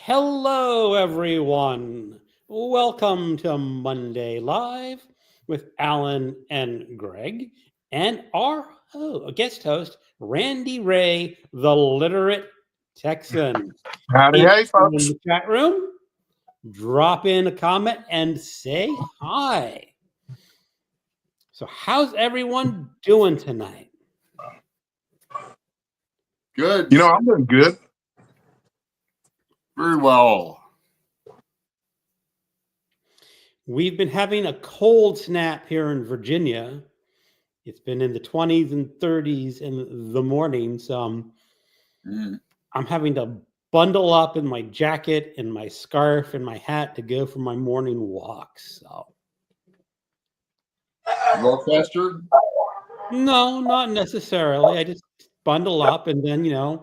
Hello, everyone. Welcome to Monday Live with Alan and Greg and our guest host, Randy Ray, the literate Texan. Howdy, If hey, you're folks. in the chat room, drop in a comment and say hi. So, how's everyone doing tonight? Good. You know, I'm doing good. Very well. We've been having a cold snap here in Virginia. It's been in the 20s and 30s in the mornings. I'm having to bundle up in my jacket and my scarf and my hat to go for my morning walks. So, Walk faster? no, not necessarily. I just bundle up and then,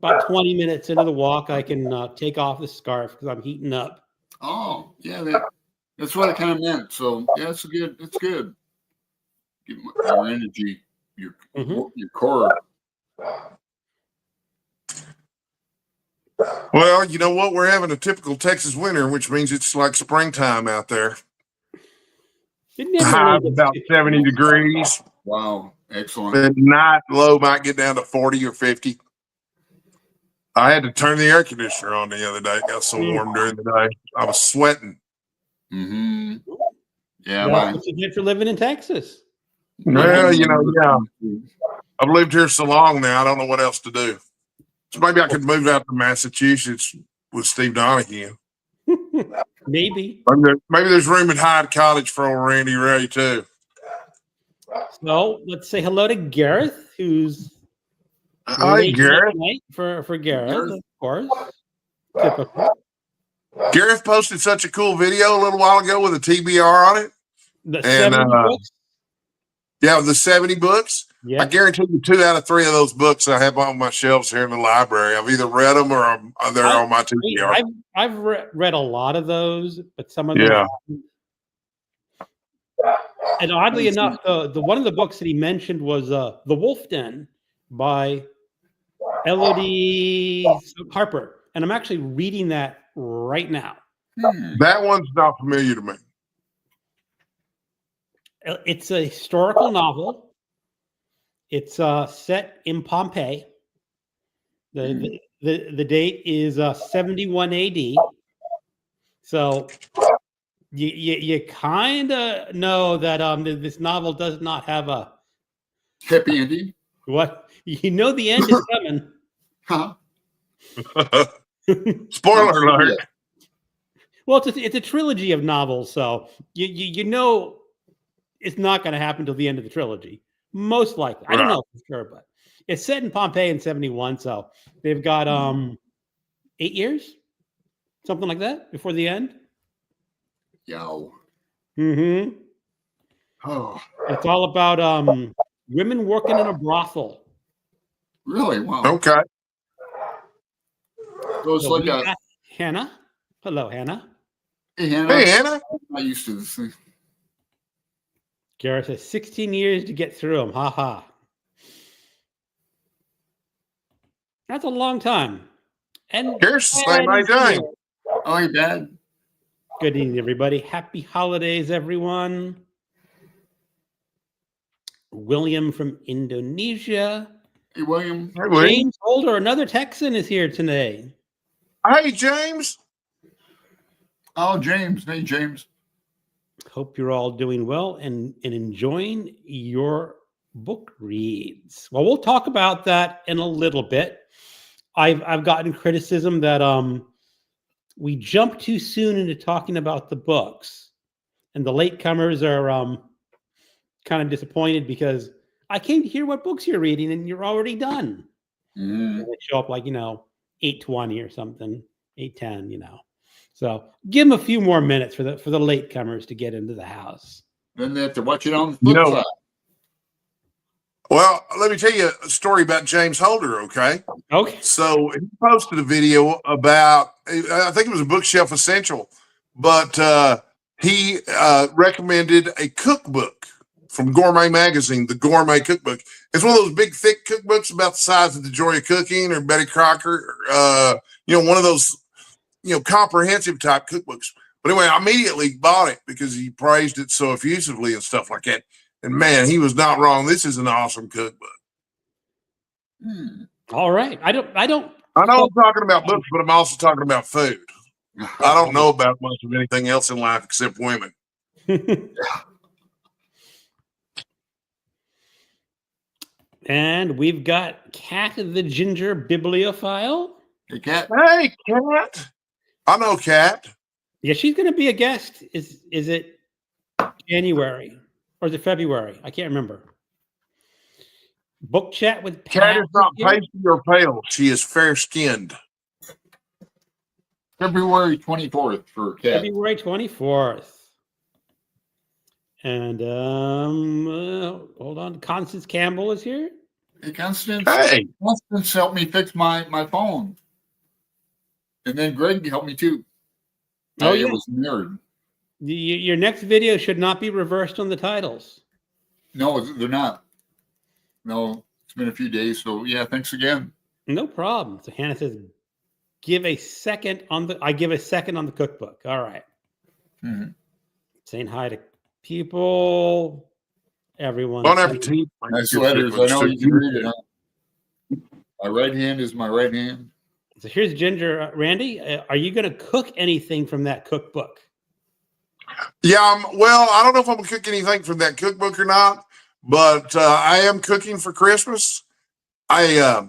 about 20 minutes into the walk, I can take off the scarf because I'm heating up. Oh, yeah, that's what I kind of meant. So, yeah, it's good. It's good. Get your energy, your core. Well, you know what? We're having a typical Texas winter, which means it's like springtime out there. High of about 70 degrees. Wow, excellent. And night low might get down to 40 or 50. I had to turn the air conditioner on the other day. It got so warm during the day. I was sweating. Mm-hmm. Yeah, that's what you get for living in Texas. Well, yeah. I've lived here so long now, I don't know what else to do. So maybe I could move out to Massachusetts with Steve Donahue. Maybe. Maybe there's room at Hyde College for old Randy Ray, too. So let's say hello to Gareth, who's hi, Gareth. For Gareth, of course. Typical. Gareth posted such a cool video a little while ago with a TBR on it. The 70 books? Yeah, the 70 books. Yeah. I guarantee you 2 out of 3 of those books I have on my shelves here in the library. I've either read them or they're on my TBR. I've read a lot of those, but some of them. Yeah. And oddly enough, the one of the books that he mentioned was The Wolf Den by Elodie Harper. And I'm actually reading that right now. That one's not familiar to me. It's a historical novel. It's set in Pompeii. The date is 71 AD. So you kind of know that this novel does not have a happy ending. What? You know the end is coming. Huh? Spoiler alert. Well, it's a trilogy of novels, so you know it's not going to happen till the end of the trilogy. Most likely. I don't know for sure, but it's set in Pompeii in 71, so they've got 8 years, something like that, before the end. Yo. Mm-hmm. Oh. It's all about women working in a brothel. Really? Wow. Okay. So it's like Hannah. Hello, Hannah. Hey, Hannah. Hey, Hannah. I'm not used to this thing. Gareth says 16 years to get through them. Ha ha. That's a long time. And Gareth's the same age. Oh, hey, Dad. Good evening, everybody. Happy holidays, everyone. William from Indonesia. Hey, William. Hey, William. James Holder, another Texan, is here today. Hey, James. Oh, James. Hey, James. Hope you're all doing well and enjoying your book reads. Well, we'll talk about that in a little bit. I've gotten criticism that we jump too soon into talking about the books, and the latecomers are kind of disappointed because I came to hear what books you're reading and you're already done. Mm. They show up like 8:20 or something, 8:10, So give them a few more minutes for the latecomers to get into the house. Then they have to watch it on the flip side. Well, let me tell you a story about James Holder, okay? Okay. So he posted a video about, I think it was a Bookshelf Essential, but he recommended a cookbook from Gourmet Magazine, the Gourmet Cookbook. It's one of those big, thick cookbooks about the size of the Joy of Cooking or Betty Crocker, one of those comprehensive type cookbooks. But anyway, I immediately bought it because he praised it so effusively and stuff like that. And man, he was not wrong. This is an awesome cookbook. All right. I don't. I know I'm talking about books, but I'm also talking about food. I don't know about much of anything else in life except women. And we've got Cat the Ginger Bibliophile. Hey, Cat. Hey, Cat. I know Cat. Yeah, she's going to be a guest. Is it January or is it February? I can't remember. Book chat with Cat Pat. is not pasty or pale. She is fair skinned. February 24th for Cat. February 24th. And hold on. Constance Campbell is here. Hey, Constance. Hey. Constance helped me fix my phone. And then Greg helped me too. Oh, It yeah. was nerd. Your next video should not be reversed on the titles. No, they're not. No, it's been a few days. So yeah, thanks again. No problem. So Hannah says, I give a second on the cookbook. All right. Mm-hmm. Saying hi to people. Everyone. Bon appetit. Nice letters. I know you can read it. Huh? My right hand is my right hand. So here's Ginger. Randy, are you going to cook anything from that cookbook? Yeah, well, I don't know if I'm going to cook anything from that cookbook or not, but I am cooking for Christmas. I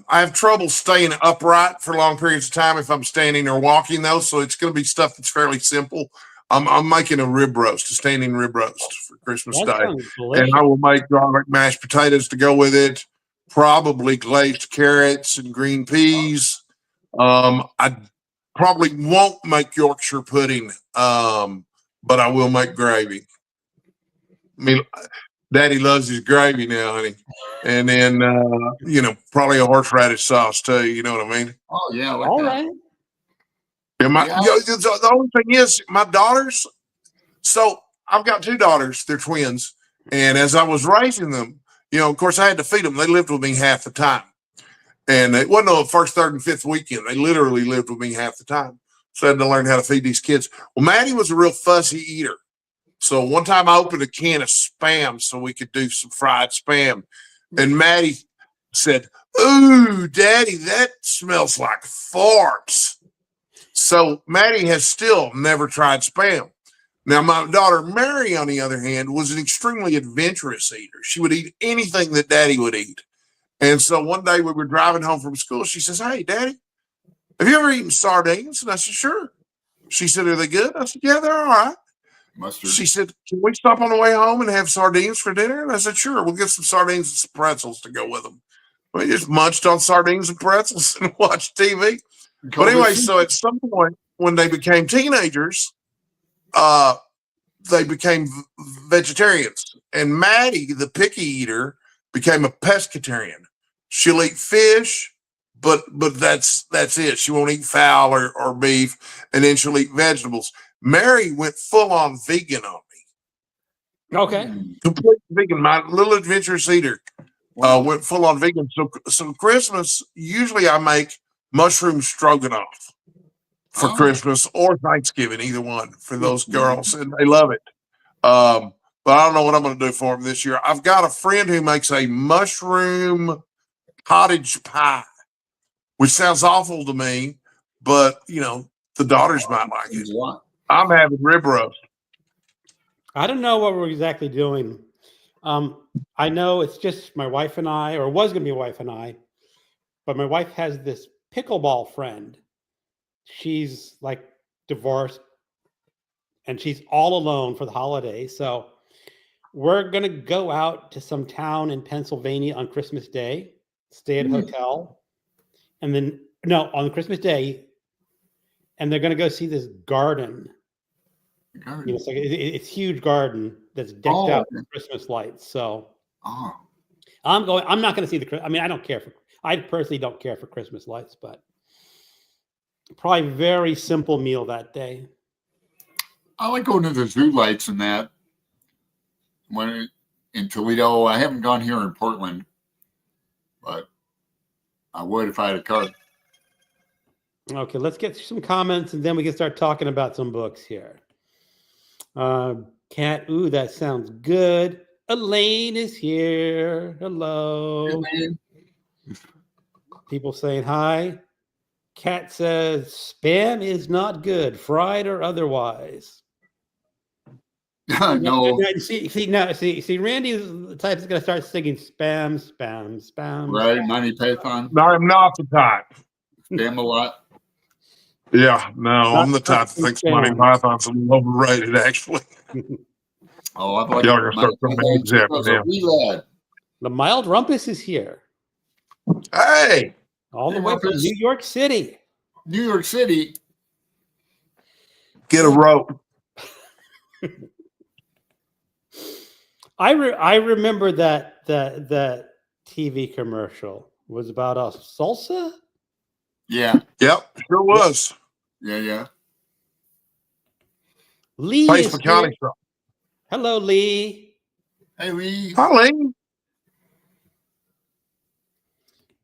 have trouble staying upright for long periods of time if I'm standing or walking, though, so it's going to be stuff that's fairly simple. I'm making a rib roast, a standing rib roast for Christmas That Day. sounds delicious. And I will make garlic mashed potatoes to go with it, probably glazed carrots and green peas. I probably won't make Yorkshire pudding, but I will make gravy. I mean, Daddy loves his gravy now, honey. And then, probably a horseradish sauce too. You know what I mean? Oh yeah, I like All that. right. And the only thing is, my daughters. So I've got two daughters; they're twins. And as I was raising them, of course, I had to feed them. They lived with me half the time, and it wasn't the first, third, and fifth weekend. They literally lived with me half the time. So I had to learn how to feed these kids. Well, Maddie was a real fussy eater. So one time I opened a can of Spam so we could do some fried Spam. And Maddie said, "Ooh, Daddy, that smells like farts." So Maddie has still never tried Spam. Now, my daughter Mary, on the other hand, was an extremely adventurous eater. She would eat anything that Daddy would eat. And so one day we were driving home from school. She says, "Hey, Daddy, have you ever eaten sardines?" And I said, "Sure." She said, "Are they good?" I said, "Yeah, they're all right." Mustard. She said, "Can we stop on the way home and have sardines for dinner?" And I said, "Sure, we'll get some sardines and some pretzels to go with them." We just munched on sardines and pretzels and watched TV. But anyway, so at some point when they became teenagers, they became vegetarians. And Maddie, the picky eater, became a pescatarian. She'll eat fish, but that's it. She won't eat fowl or beef, and then she'll eat vegetables. Mary went full on vegan on me. Okay. Complete vegan. My little adventurous eater went full on vegan. So Christmas, usually I make mushroom stroganoff for Christmas or Thanksgiving, either one for those girls, and they love it. But I don't know what I'm going to do for them this year. I've got a friend who makes a mushroom cottage pie, which sounds awful to me, but the daughters might like it. I'm having rib roast. I don't know what we're exactly doing. I know it's just my wife and I, or was going to be my wife and I, but my wife has this pickleball friend. She's like divorced and she's all alone for the holidays. So we're going to go out to some town in Pennsylvania on Christmas Day, stay at a hotel, and then, on Christmas Day, and they're going to go see this garden. It's like it's huge garden that's decked out with Christmas lights. So I'm not going to see I personally don't care for Christmas lights, but probably very simple meal that day. I like going to the zoo lights and that. When in Toledo, I haven't gone here in Portland, but I would if I had a car. Okay, let's get some comments and then we can start talking about some books here. Cat, ooh, that sounds good. Elaine is here. Hello. Hey, People saying hi. Cat says spam is not good, fried or otherwise. man. No, See, Randy is the type that's gonna start singing spam, spam, spam. right? Monty Python, I'm not the type. spam a lot. Yeah, no, I'm the type that thinks Monty Python's a little overrated, actually. Oh, I've liked Y'all are gonna start Monty throwing Python names at me as a now. wee lad. The mild rumpus is here, Hey, all the Hey, way from Rumpus. New York City. New York City. get a rope. I remember that TV commercial was about a salsa. Yeah, Yep, sure was. yeah. Lee Place is for here. county truck. Hello, Lee. Hey, Lee. Holly.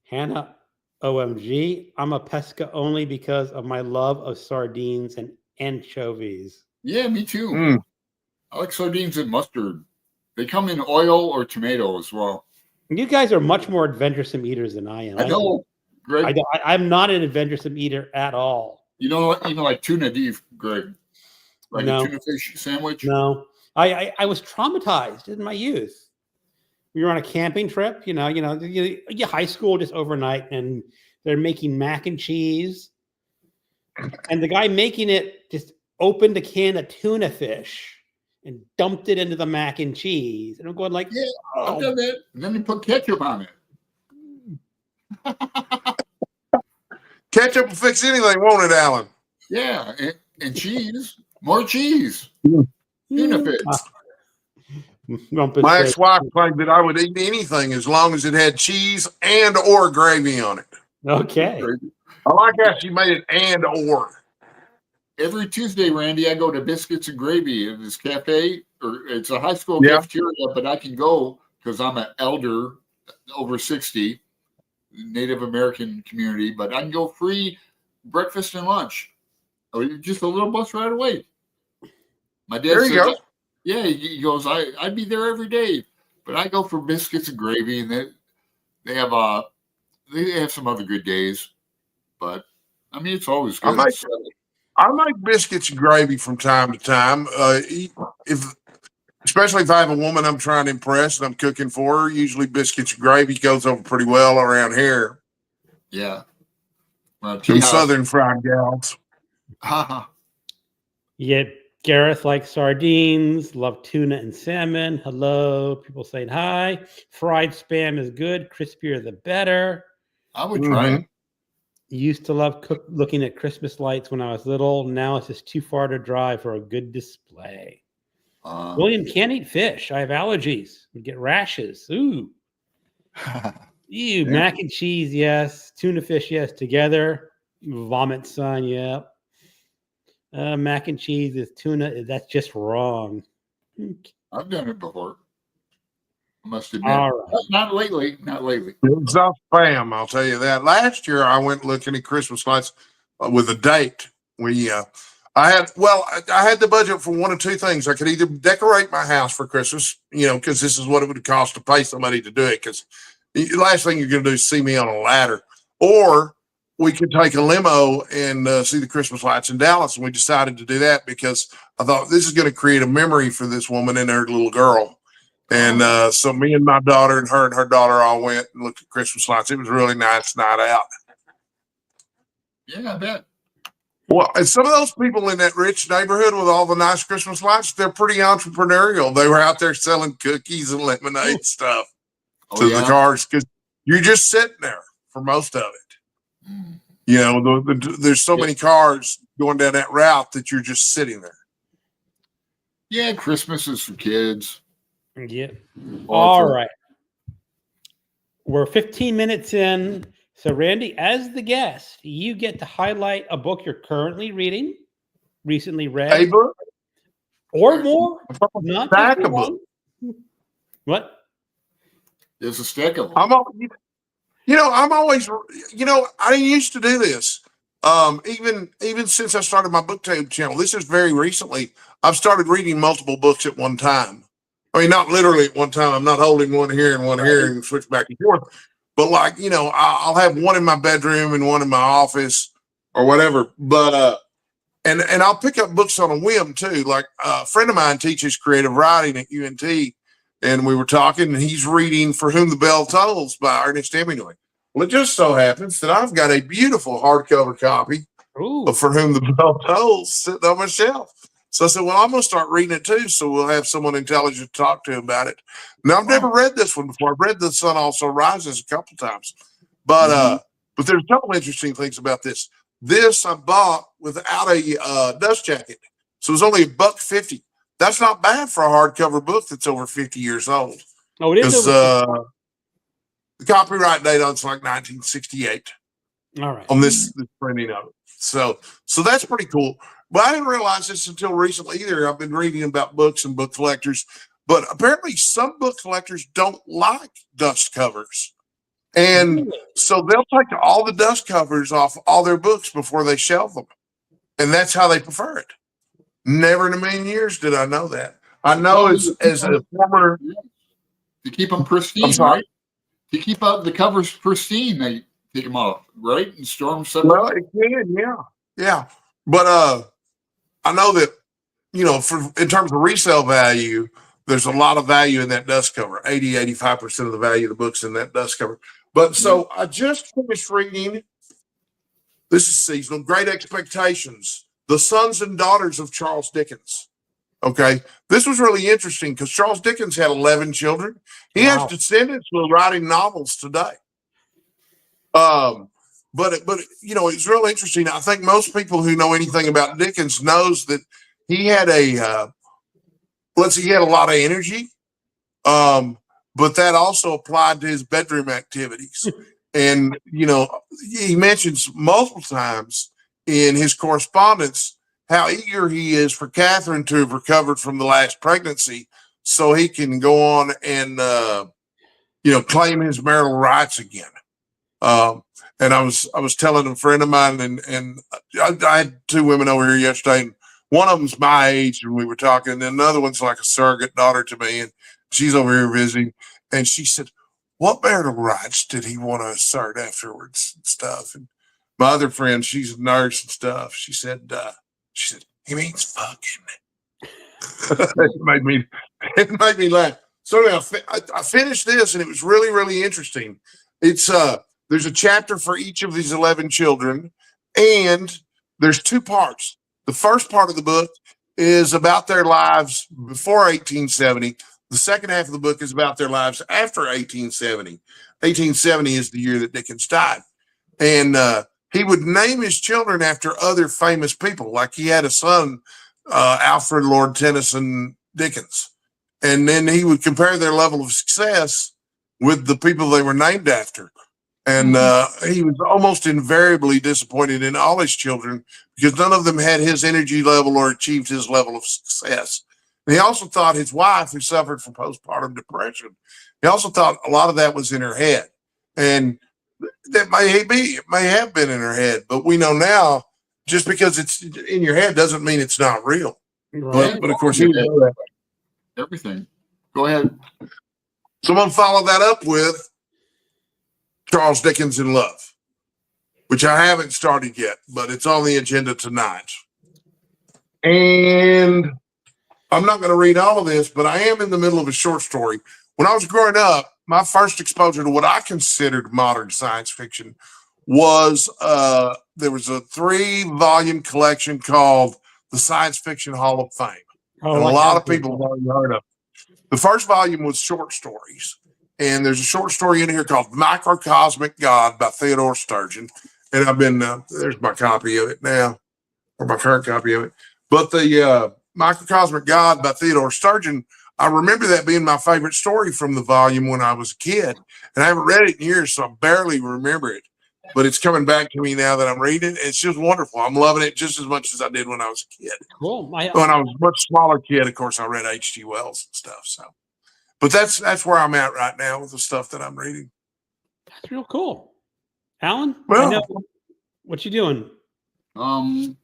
Hannah, OMG, I'm a pesca only because of my love of sardines and anchovies. Yeah, me too. Mm. I like sardines and mustard. They come in oil or tomato as well. You guys are much more adventuresome eaters than I am. I know, Greg. I'm not an adventuresome eater at all. You know, even like tuna deep, Greg. Like No. a tuna fish sandwich. No, I was traumatized in my youth. We were on a camping trip, you high school just overnight, and they're making mac and cheese. And the guy making it just opened a can of tuna fish and dumped it into the mac and cheese. And I'm going like, Yeah, I've oh, done that. And then you put ketchup on it. Ketchup will fix anything, won't it, Alan? Yeah, and cheese. More cheese. Mm. Tuna fish. Rumpus My says, ex-wife claimed that I would eat anything as long as it had cheese and or gravy on it. okay. I like how she made it and or. Every Tuesday, Randy, I go to Biscuits and Gravy in this cafe, or it's a high school Yeah. cafeteria, but I can go because I'm an elder, over 60, Native American community, but I can go free breakfast and lunch. Oh, just a little bus ride away. My dad There you says, go. yeah, he goes, I'd be there every day, but I go for Biscuits and Gravy, and they have some other good days, but I mean, it's always good. I make biscuits and gravy from time to time. Especially if I have a woman I'm trying to impress and I'm cooking for her, usually biscuits and gravy goes over pretty well around here. Yeah. Some southern fried gals. Yeah, Gareth likes sardines, love tuna and salmon. Hello. People saying hi. Fried spam is good. Crispier the better. I would try it. Used to love looking at Christmas lights when I was little. Now it's just too far to drive for a good display. William can't eat fish. I have allergies. We get rashes. Ooh. Ew. Mac and cheese, yes. Tuna fish, yes. Together. Vomit, son, yeah. Mac and cheese is tuna. That's just wrong. I've done it before. I must admit. All right. Not lately. Not lately. It's not spam, I'll tell you that. Last year, I went looking at Christmas lights with a date. I had the budget for one of two things. I could either decorate my house for Christmas, because this is what it would cost to pay somebody to do it. Because the last thing you're going to do is see me on a ladder, or we could take a limo and see the Christmas lights in Dallas. And we decided to do that because I thought this is going to create a memory for this woman and her little girl. And so me and my daughter and her daughter all went and looked at Christmas lights. It was a really nice night out. Yeah, I bet. Well, and some of those people in that rich neighborhood with all the nice Christmas lights, they're pretty entrepreneurial. They were out there selling cookies and lemonade stuff to the cars because you're just sitting there for most of it. There's so many cars going down that route that you're just sitting there. Yeah, Christmas is for kids. Yeah. All right. We're 15 minutes in. So, Randy, as the guest, you get to highlight a book you're currently reading, recently read, A book or more. Not stack just of one. books. What? There's a stack of them. I'm always, I didn't used to do this, Even since I started my booktube channel, this is very recently, I've started reading multiple books at one time. I mean, not literally at one time. I'm not holding one here and one here and switch back and forth. But like, I'll have one in my bedroom and one in my office or whatever. But and I'll pick up books on a whim too. Like a friend of mine teaches creative writing at UNT, and we were talking, and he's reading For Whom the Bell Tolls by Ernest Hemingway. Well, it just so happens that I've got a beautiful hardcover copy of For Whom the Bell Tolls sitting on my shelf. So I said, well, I'm going to start reading it too, so we'll have someone intelligent to talk to about it. Now, I've never read this one before. I've read The Sun Also Rises a couple times. But there's a couple interesting things about this. This I bought without a dust jacket, so it was only $1.50. That's not bad for a hardcover book that's over 50 years old. Oh, it is. The copyright date on it's like 1968. All right. On this printing of it. So that's pretty cool. But I didn't realize this until recently either. I've been reading about books and book collectors, but apparently some book collectors don't like dust covers. And so they'll take all the dust covers off all their books before they shelve them. And that's how they prefer it. Never in a million years did I know that. I know as a former... To keep them pristine, right? To keep the covers pristine, they take them off, right? And store them separate. Well, it can, yeah. But I know that, in terms of resale value, there's a lot of value in that dust cover. 85% of the value of the book's in that dust cover. But so I just finished reading, this is seasonal, Great Expectations, The Sons and Daughters of Charles Dickens. Okay. This was really interesting because Charles Dickens had 11 children. He has descendants who are writing novels today. But it's real interesting. I think most people who know anything about Dickens knows that he had he had a lot of energy. But that also applied to his bedroom activities. And, he mentions multiple times in his correspondence how eager he is for Catherine to have recovered from the last pregnancy so he can go on and, claim his marital rights again. And I was telling a friend of mine, and I had two women over here yesterday, and one of them's my age, and we were talking, and another one's like a surrogate daughter to me, and she's over here visiting, and she said, what marital rights did he want to assert afterwards and stuff? And my other friend, she's a nurse and stuff, she said, he means fucking. It made me laugh. So anyway, I finished this, and it was really, really interesting. It's there's a chapter for each of these 11 children, and there's two parts. The first part of the book is about their lives before 1870. The second half of the book is about their lives after 1870. 1870 is the year that Dickens died. And he would name his children after other famous people. Like he had a son, Alfred Lord Tennyson Dickens. And then he would compare their level of success with the people they were named after. And he was almost invariably disappointed in all his children because none of them had his energy level or achieved his level of success. And he also thought his wife, who suffered from postpartum depression, he also thought a lot of that was in her head. And that may have been in her head, but we know now just because it's in your head doesn't mean it's not real. Right. But of course, he would know that. Everything. Go ahead. Someone followed that up with Charles Dickens in Love, which I haven't started yet, but it's on the agenda tonight. And I'm not going to read all of this, but I am in the middle of a short story. When I was growing up, my first exposure to what I considered modern science fiction was there was a 3-volume collection called the Science Fiction Hall of Fame. And a lot of people have already heard of it. The first volume was short stories. And there's a short story in here called Microcosmic God by Theodore Sturgeon. And I've been, there's my copy of it now, or my current copy of it. But the Microcosmic God by Theodore Sturgeon, I remember that being my favorite story from the volume when I was a kid. And I haven't read it in years, so I barely remember it. But it's coming back to me now that I'm reading it. It's just wonderful. I'm loving it just as much as I did when I was a kid. Cool. When I was a much smaller kid, of course, I read H.G. Wells and stuff. So, but that's where I'm at right now with the stuff that I'm reading. That's real cool. Alan, Well, I know, what you doing? Same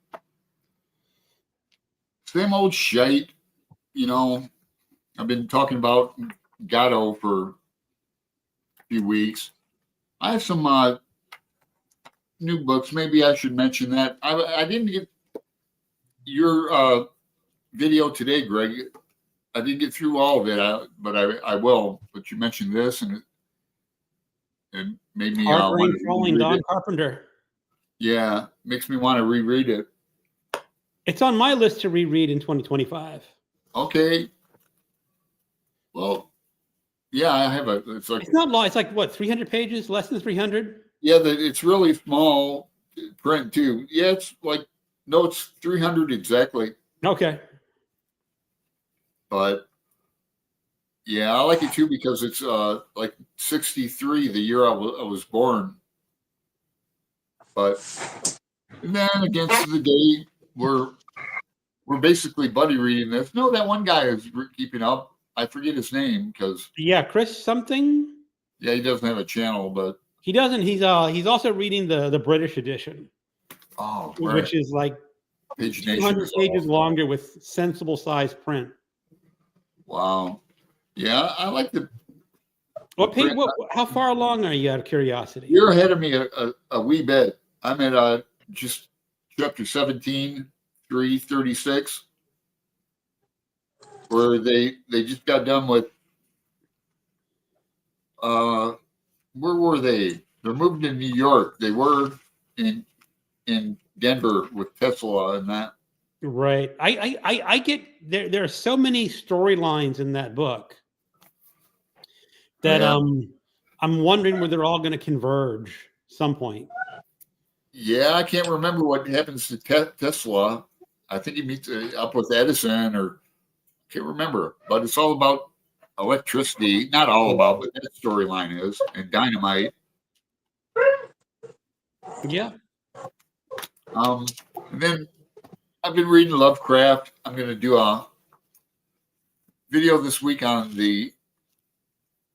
old shite. You know, I've been talking about Gatto for a few weeks. I have some new books. Maybe I should mention that. I didn't get your video today, Greg. I didn't get through all of it, but I will. But you mentioned this, and it made me Harboring want to Falling reread Don it. Carpenter. Yeah, makes me want to reread it. It's on my list to reread in 2025. Okay. Well, yeah, I have a. It's like It's not long. It's like what, 300 pages? Less than 300? yeah, it's really small print too. Yeah, it's like no, it's 300 exactly. Okay. But yeah, I like it too because it's like 63, the year I was born. But and then against the day, we're basically buddy reading this. No, that one guy is keeping up. I forget his name because Yeah, Chris something. yeah, he doesn't have a channel, but He doesn't. He's also reading the British edition, oh, which is like Page Nation 200 is pages awesome. longer with sensible size print. Wow. Yeah, I like the. What page? How far along are you, out of curiosity? You're ahead of me a wee bit. I'm at just chapter 17, 336, where they just got done with. Where were they? They're moving to New York. They were in Denver with Tesla and that. Right. I get there. There are so many storylines in that book that Yeah. I'm wondering where they're all going to converge some point. Yeah, I can't remember what happens to Tesla. I think he meets up with Edison, or can't remember. But it's all about electricity. Not all about, but that storyline is, and dynamite. Yeah. And then I've been reading Lovecraft. I'm going to do a video this week on the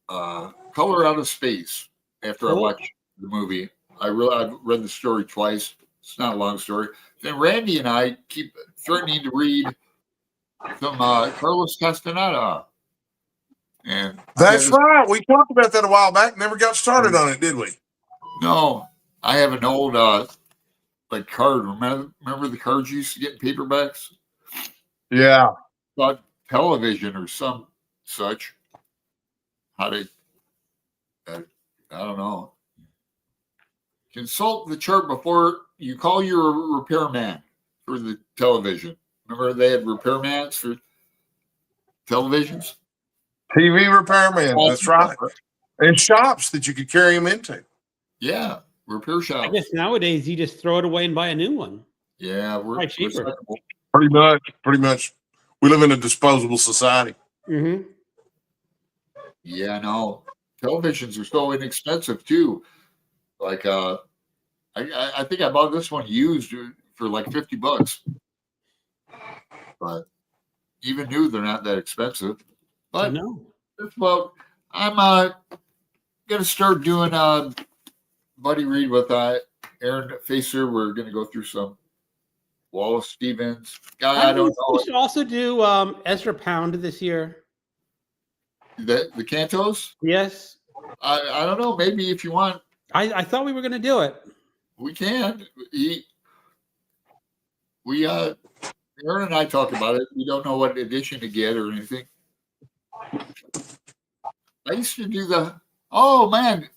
Color Out of Space after I Cool. watch the movie. I've read the story twice. It's not a long story. Then Randy and I keep threatening to read some Carlos Castaneda. And That's right. We talked about that a while back. Never got started on it, did we? No, I have an old like card. Remember the cards you used to get in paperbacks? Yeah. About television or some such. How to I don't know. Consult the chart before you call your repairman for the television. Remember they had repairmans for televisions? TV repairman. That's right. And shops that you could carry them into. Yeah, repair shops. I guess nowadays you just throw it away and buy a new one. Yeah, we're Right, cheaper. recyclable. Pretty much. We live in a disposable society. Mm-hmm. Yeah, no. Televisions are so inexpensive too. Like I think I bought this one used for like $50. But even new, they're not that expensive. But No. that's about I'm gonna start doing buddy read with Aaron Facer. We're gonna go through some Wallace Stevens. I don't know. We should also do Ezra Pound this year. The Cantos? Yes. I don't know. Maybe if you want, I thought we were going to do it. we can. Aaron and I talked about it. We don't know what edition to get or anything. I used to do oh man,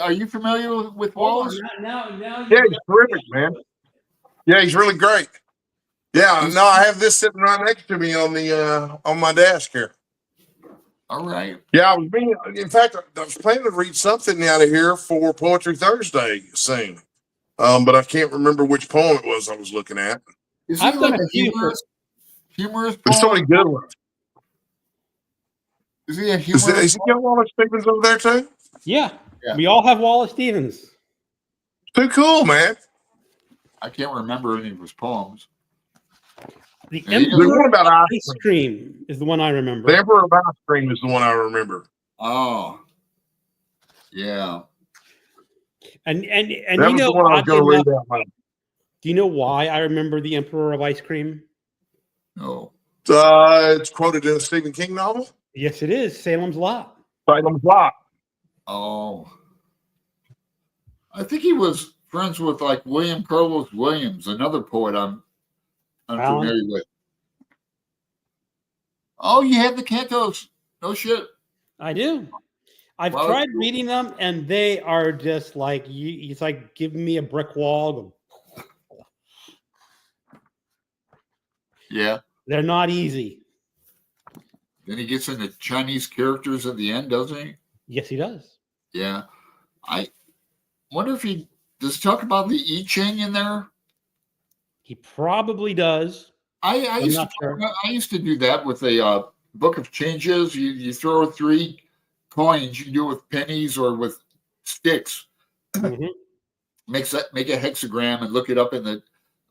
are you familiar with Wallace? Now Yeah, he's terrific, man. Yeah, he's really great. Yeah, no, I have this sitting right next to me on the on my desk here. All right. Yeah, in fact, I was planning to read something out of here for Poetry Thursday soon. But I can't remember which poem it was I was looking at. Is he I've done like a a few humorous There's so many poem? good ones. Is he a Is humorous? he got Wallace Stevens over there too? Yeah. Yeah. We all have Wallace Stevens. Too cool, man. I can't remember any of his poems. The Yeah, he does. The one Emperor about of ice Ice Cream is the one I remember. The Emperor of Ice Cream is the one I remember. Oh, yeah. And That you was know, the one I was oddly going to enough, read out loud. Do you know why I remember the Emperor of Ice Cream? No. It's quoted in a Stephen King novel. Yes, it is. Salem's Lot. Salem's Lot. Oh. I think he was friends with like William Carlos Williams, another poet I'm unfamiliar with. Oh, you have the cantos. No shit. I do. I've Well, tried reading them, and they are just like you. It's like giving me a brick wall. Yeah. They're not easy. Then he gets into Chinese characters at the end, doesn't he? Yes, he does. Yeah. I wonder if he does talk about the I Ching in there. He probably does. I I'm used not to sure. I used to do that with a book of changes. You throw 3 coins. You can do it with pennies or with sticks. Mhm. Make a hexagram and look it up in the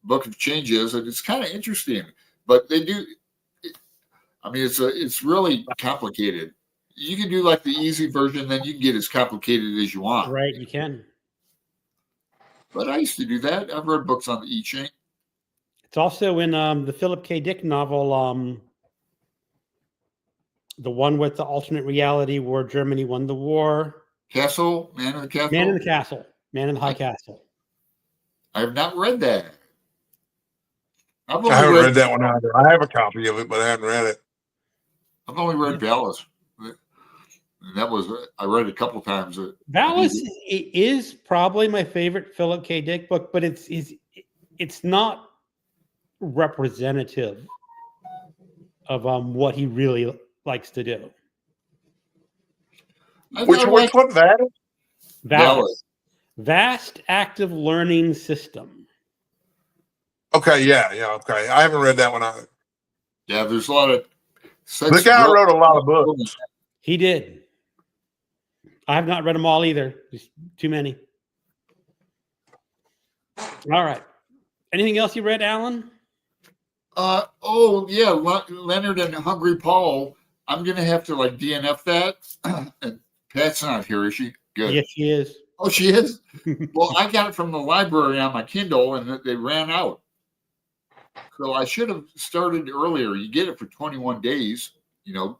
book of changes, and it's kind of interesting. But they do. I mean, it's really complicated. You can do like the easy version, then you can get as complicated as you want. Right, you can. But I used to do that. I've read books on the I Ching. It's also in the Philip K. Dick novel, the one with the alternate reality where Germany won the war. Castle, Man in the Castle. Man in the Castle. Man in the High Castle. I have not read that. I haven't read that one either. I have a copy of it, but I haven't read it. I've only read Valis. And that was I read it a couple times. Valis is probably my favorite Philip K. Dick book, but it's not representative of what he really likes to do. Which one? That? Valis. Vast Active Learning System. Okay, yeah, okay. I haven't read that one either. Yeah, there's a lot of. The guy wrote a lot of books. He did. I have not read them all either. There's too many. All right. Anything else you read, Alan? Oh yeah, Leonard and Hungry Paul. I'm gonna have to like DNF that. And Pat's not here, is she? Good. Yes, she is. Oh, she is. Well, I got it from the library on my Kindle, and they ran out. So I should have started earlier. You get it for 21 days. You know,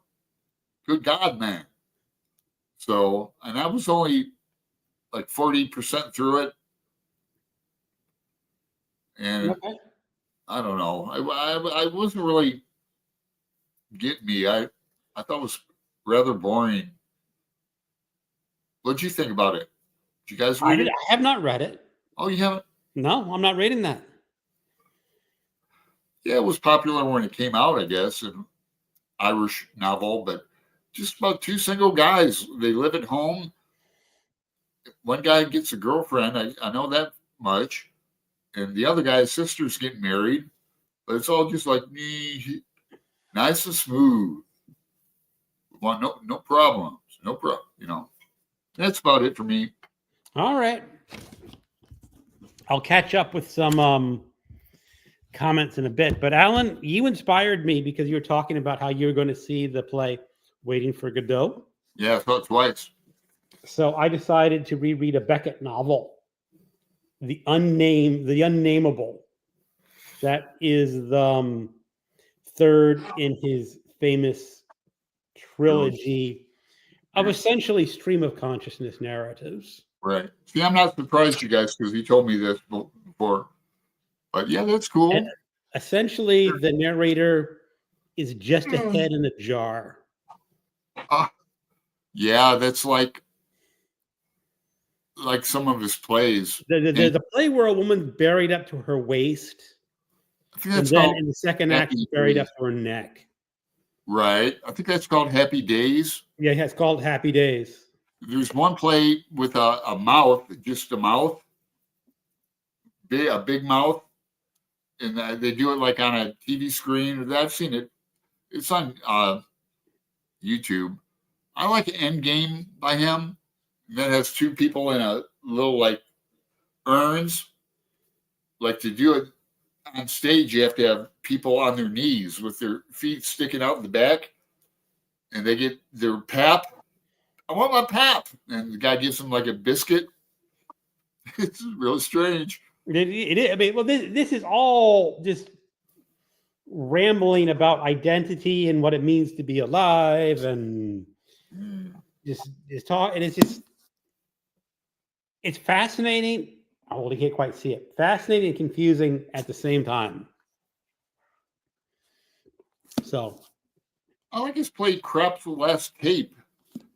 good God, man. So, and I was only like 40% through it, and Okay. I don't know. I wasn't really getting me. I thought it was rather boring. What'd you think about it? Did you guys read it? I have not read it. Oh, you haven't? No, I'm not reading that. Yeah, it was popular when it came out, I guess, an Irish novel, but just about 2 single guys. They live at home. One guy gets a girlfriend. I know that much. And the other guy's sister's getting married. But it's all just like nice and smooth. Want no problems. No problem. You know. That's about it for me. All right. I'll catch up with some comments in a bit. But Alan, you inspired me because you were talking about how you were going to see the play Waiting for Godot. Yeah, I thought twice. So I decided to reread a Beckett novel, The Unnameable. That is the third in his famous trilogy of essentially stream of consciousness narratives. Right. See, I'm not surprised, you guys, because he told me this before. But yeah, that's cool. And essentially, the narrator is just a head in a jar. Yeah, that's like some of his plays. The play where a woman's buried up to her waist, I think and that's then called in the second act, she's buried up to her neck. Right. I think that's called Happy Days. Yeah, it's called Happy Days. There's one play with a mouth, just a mouth, a big mouth, and they do it like on a TV screen. I've seen it. It's on YouTube. I like Endgame by him. That has 2 people in a little like urns. Like to do it on stage, you have to have people on their knees with their feet sticking out in the back, and they get their pap. I want my pap, and the guy gives them like a biscuit. It's really strange. It is. I mean, well, this is all just rambling about identity and what it means to be alive, and just talk. And it's fascinating. Oh, you can't quite see it. Fascinating and confusing at the same time. So, I like his play Crap's Last Tape.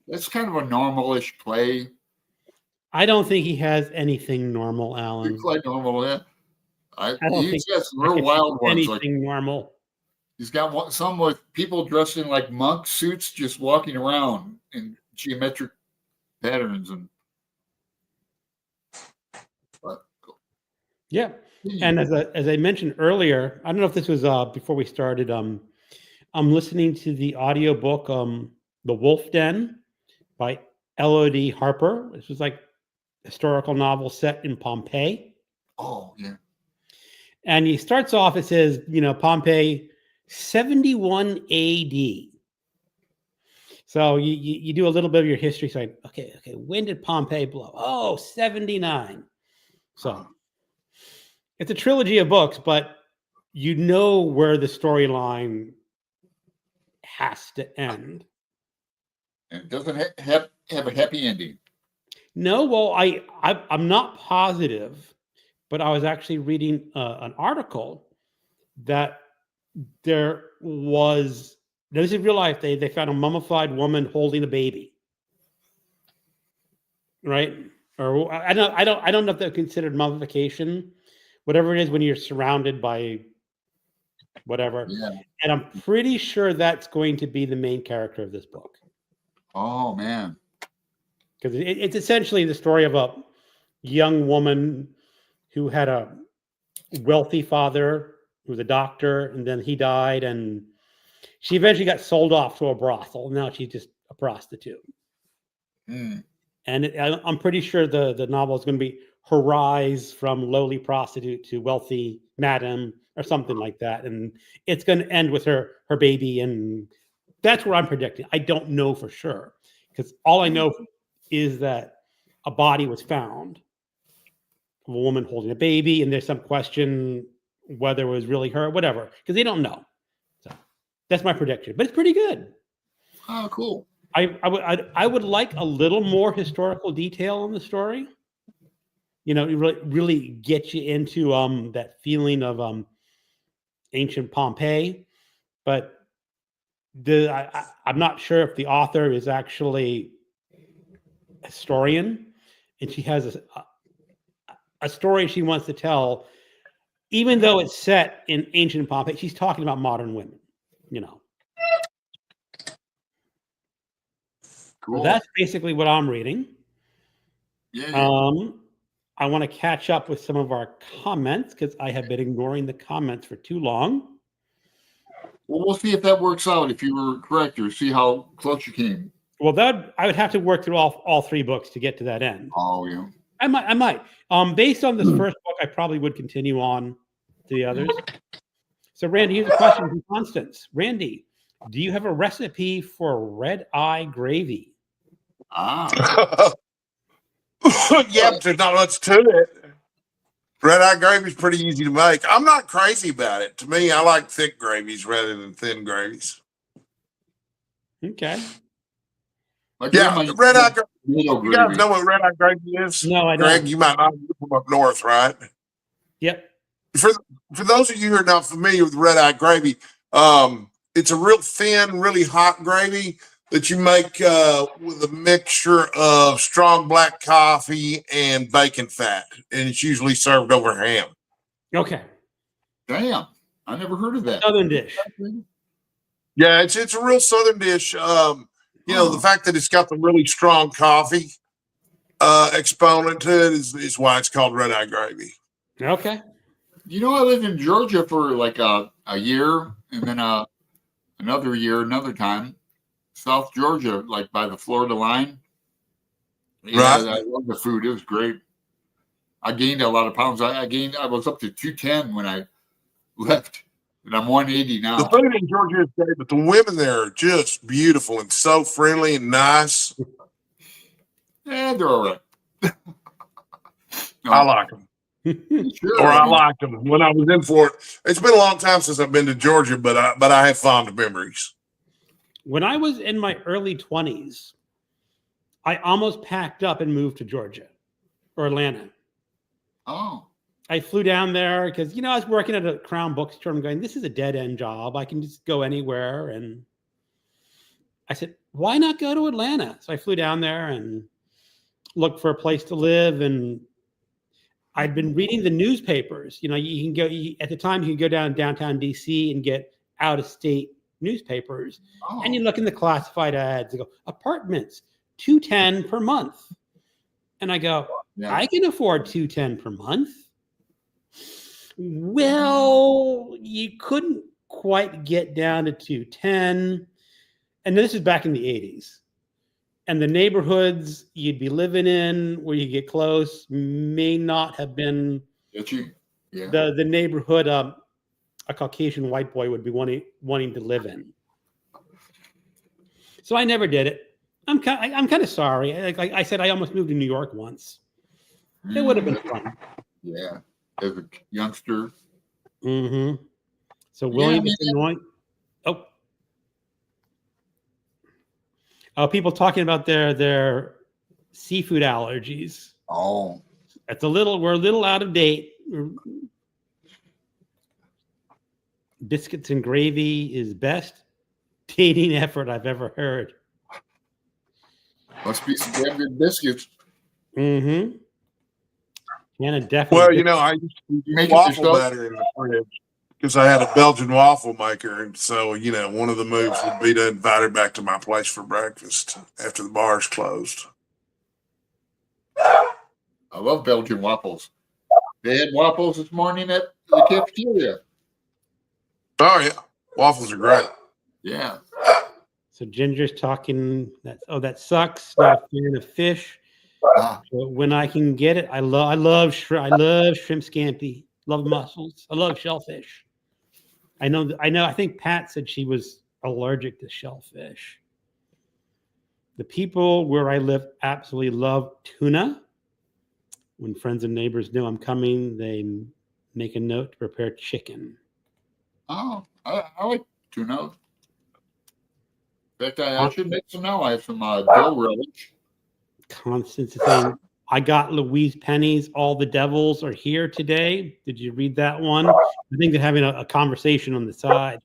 That's kind of a normal-ish play. I don't think he has anything normal, Alan. It's like normal, yeah. I don't He's think got some real wild ones. anything Like, normal. he's got some with people dressed in like monk suits just walking around in geometric patterns. Yeah. And as I mentioned earlier, I don't know if this was before we started. I'm listening to the audiobook The Wolf Den by Elodie Harper. This was like a historical novel set in Pompeii. Oh, yeah. And he starts off, it says, Pompeii, 71 AD. So you do a little bit of your history saying, okay, when did Pompeii blow? Oh, 79. So it's a trilogy of books, but you know where the storyline has to end. And it doesn't have a happy ending. No, well, I'm not positive, but I was actually reading an article that this is real life. They found a mummified woman holding a baby, right? Or I don't know if that's considered mummification, whatever it is when you're surrounded by whatever. Yeah. And I'm pretty sure that's going to be the main character of this book. Oh, man. Because it's essentially the story of a young woman who had a wealthy father who was a doctor, and then he died, and she eventually got sold off to a brothel. Now she's just a prostitute. Mm. And I'm pretty sure the novel is going to be her rise from lowly prostitute to wealthy madam or something like that. And it's going to end with her baby. And that's what I'm predicting. I don't know for sure, because all I know is that a body was found of a woman holding a baby, and there's some question whether it was really her, whatever, because they don't know. So that's my prediction, but it's pretty good. Oh, cool. I would like a little more historical detail on the story. Really get you into that feeling of ancient Pompeii, but I'm not sure if the author is actually a historian, and she has a story she wants to tell, even though it's set in ancient Pompeii. She's talking about modern women, Cool. So that's basically what I'm reading. Yeah. I want to catch up with some of our comments because I have been ignoring the comments for too long. Well, we'll see if that works out, if you were correct, or see how close you came. Well, I would have to work through all three books to get to that end. Oh, yeah. I might. Based on this first book, I probably would continue on to the others. So, Randy, here's a question from Constance. Randy, do you have a recipe for red eye gravy? Yeah, but there's not much to it. Red eye gravy is pretty easy to make. I'm not crazy about it. To me, I like thick gravies rather than thin gravies. Okay. Yeah, red eye gravy. You guys know what red eye gravy is? No, I don't. Greg, you might not be from up north, right? Yep. For those of you who are not familiar with red eye gravy, it's a real thin, really hot gravy that you make with a mixture of strong black coffee and bacon fat, and it's usually served over ham. Okay. Damn, I never heard of that. Southern dish. Yeah, it's a real southern dish. The fact that it's got the really strong coffee exponent to it is why it's called red eye gravy. Okay. I lived in Georgia for like a year, and then another year, another time. South Georgia, like by the Florida line. Yeah, right. I love the food. It was great. I gained a lot of pounds. I was up to 210 when I left, and I'm 180 now. The food in Georgia is great, but the women there are just beautiful and so friendly and nice. Yeah, they're all right. I like them. Sure. or I I mean, liked them when I was in for it. It's been a long time since I've been to Georgia, but I have fond memories. When I was in my early 20s, I almost packed up and moved to Georgia or Atlanta. oh, I flew down there because, you know, I was working at a Crown bookstore. I'm going, this is a dead end job. I can just go anywhere. And I said, why not go to Atlanta? So I flew down there and looked for a place to live. And I'd been reading the newspapers. You know, you can go, at the time, you could go down downtown DC and get out of state newspapers. oh. And you look in the classified ads and go, apartments, $210 per month. And I go, Yeah. I can afford $210 per month. Well, you couldn't quite get down to 210. And this is back in the 80s. And the neighborhoods you'd be living in where you get close may not have been Did you? Yeah. the neighborhood a Caucasian white boy would be wanting to live in. So I never did it. I'm kind of sorry. Like I said, I almost moved to New York once. It would have been fun. Yeah. As a youngster. Mm-hmm. So Yeah, William I mean, is annoying. Oh, people talking about their seafood we're a little out of date. Biscuits and gravy is best dating effort I've ever heard. Must be some damn good biscuits. Mm-hmm. Hannah definitely. Well, you know, I used to Make use it waffle yourself? batter in the fridge because I had a Belgian waffle maker. And so, you know, one of the moves would be to invite her back to my place for breakfast after the bars closed. I love Belgian waffles. They had waffles this morning at the cafeteria. Oh, yeah. Waffles are great. Yeah. So Ginger's talking that sucks. Not a fan of fish. Ah, But when I can get it, I love shrimp scampi. Love mussels. I love shellfish. I think Pat said she was allergic to shellfish. The people where I live absolutely love tuna. When friends and neighbors know I'm coming, they make a note to prepare chicken. oh, I like tuna. In fact, I should make some now. I have some dill relish. Constance is saying, I got Louise Penny's All the Devils Are Here Today. Did you read that one? I think they're having a conversation on the side.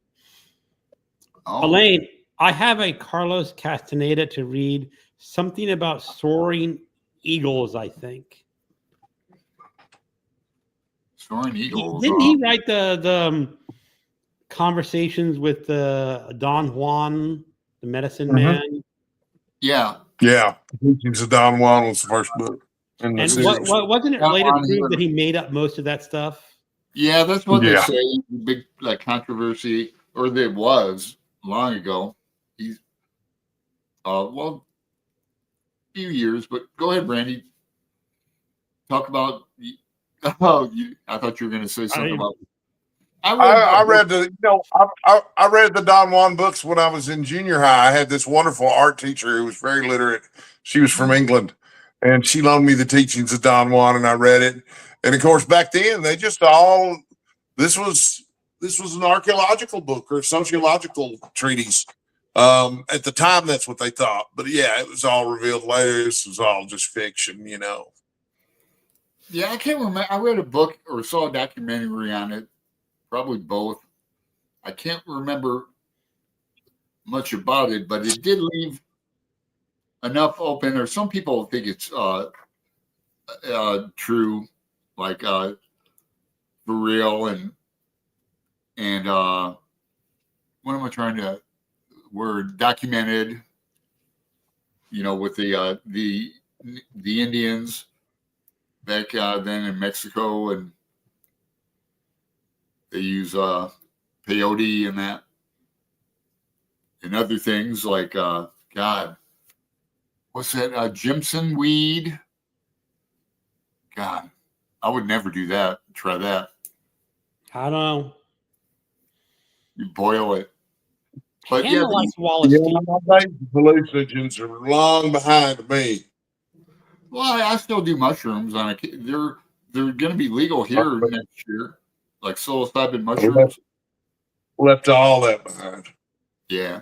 Oh, Elaine, I have a Carlos Castaneda to read, something about soaring eagles, I think. soaring eagles. Didn't he write the conversations with Don Juan, the medicine man? Yeah. Yeah. Teachings of Don Juan was the first book. In the And series. wasn't it Don later Juan proved here. that he made up most of that stuff? Yeah, that's what they Yeah. say. Big controversy, or there was long ago. He's well, few years. But go ahead, Brandy. Talk about. Oh, I thought you were going to say something about. I read I read the Don Juan books when I was in junior high. I had this wonderful art teacher who was very literate. She was from England, and she loaned me the teachings of Don Juan, and I read it. And of course, back then they just this was an archaeological book or sociological treatise. At the time, that's what they thought. But yeah, it was all revealed later. This was all just fiction, you know. Yeah, I can't remember. I read a book or saw a documentary on it. Probably both. I can't remember much about it, but it did leave enough open. Or some people think it's true, like for real, and what am I trying to word? Documented, you know, with the Indians back then in Mexico, and they use peyote and that, and other things like God, what's that? Jimson weed. God, I would never do that. Try that. I don't know. You boil it. But Hannah yeah, likes Wallace Yeah, Stevens. my hallucinogens are long behind me. well, I still do mushrooms on they're going to be legal here next year, like psilocybin mushrooms. Left all that behind. Yeah.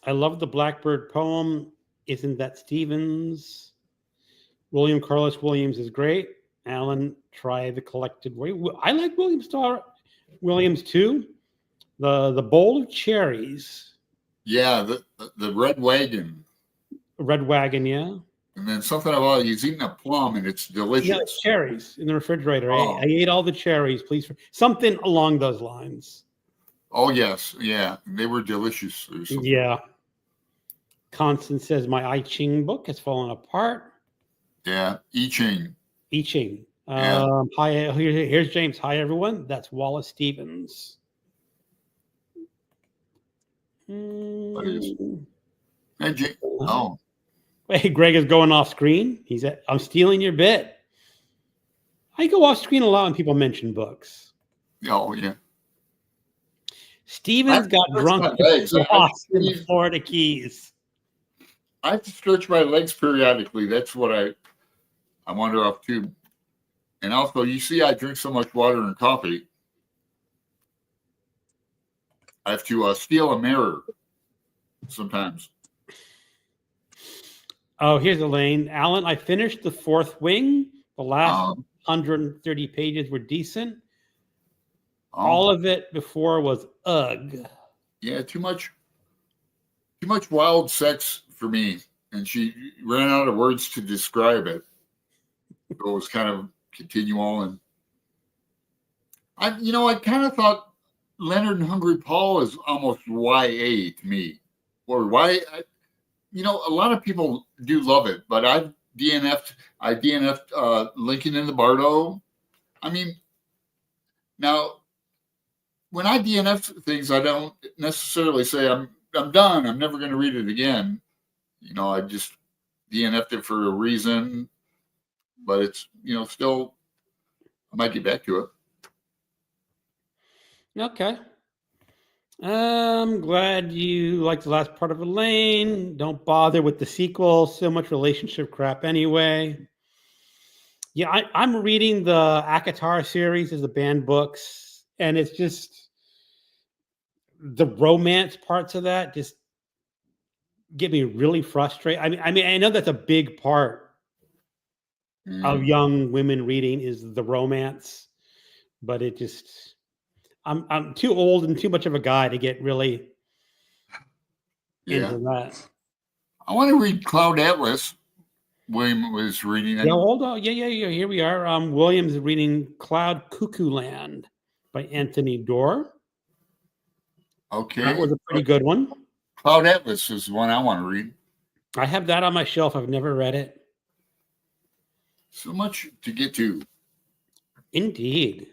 I love the Blackbird poem. Isn't that Stevens? William Carlos Williams is great. Alan, try the collected way. I like Williams too. The bowl of cherries. Yeah, the red wagon. Red wagon, yeah. And then something about he's eating a plum and it's delicious. Yeah, it's cherries in the refrigerator. Oh. I ate all the cherries, please. Something along those lines. Oh, yes. Yeah. They were delicious. Or something. Yeah. Constance says, my I Ching book has fallen apart. Yeah. I Ching. I Ching. Yeah. Hi, here's James. Hi, everyone. That's Wallace Stevens. What is- Hey, oh. Hey, Greg is going off screen. I'm stealing your bit. I go off screen a lot when people mention books. Oh, yeah. Stevens got drunk and lost in the Florida Keys. I have to stretch my legs periodically. That's what I wander off too. And also, you see, I drink so much water and coffee. I have to steal a mirror sometimes. Oh, here's Elaine. Alan, I finished The Fourth Wing. The last 130 pages were decent. All of it before was ugh. Yeah, too much wild sex for me. And she ran out of words to describe it. It was kind of continual. And I kind of thought Leonard and Hungry Paul is almost YA to me. Or a lot of people do love it, but I DNF'd Lincoln in the Bardo. I mean, now when I DNF things, I don't necessarily say I'm done. I'm never going to read it again. I just DNF'd it for a reason, but it's still I might get back to it. Okay. I'm glad you liked the last part of Elaine. Don't bother with the sequel. So much relationship crap anyway. Yeah, I'm reading the ACOTAR series as the banned books, and it's just the romance parts of that just get me really frustrated. I mean, I know that's a big part of young women reading is the romance, but it just I'm too old and too much of a guy to get really into that. I want to read Cloud Atlas. William was reading that. Yeah, hold on. Yeah. Here we are. William's reading Cloud Cuckoo Land by Anthony Doerr. Okay. That was a pretty good one. Cloud Atlas is the one I want to read. I have that on my shelf. I've never read it. So much to get to. Indeed.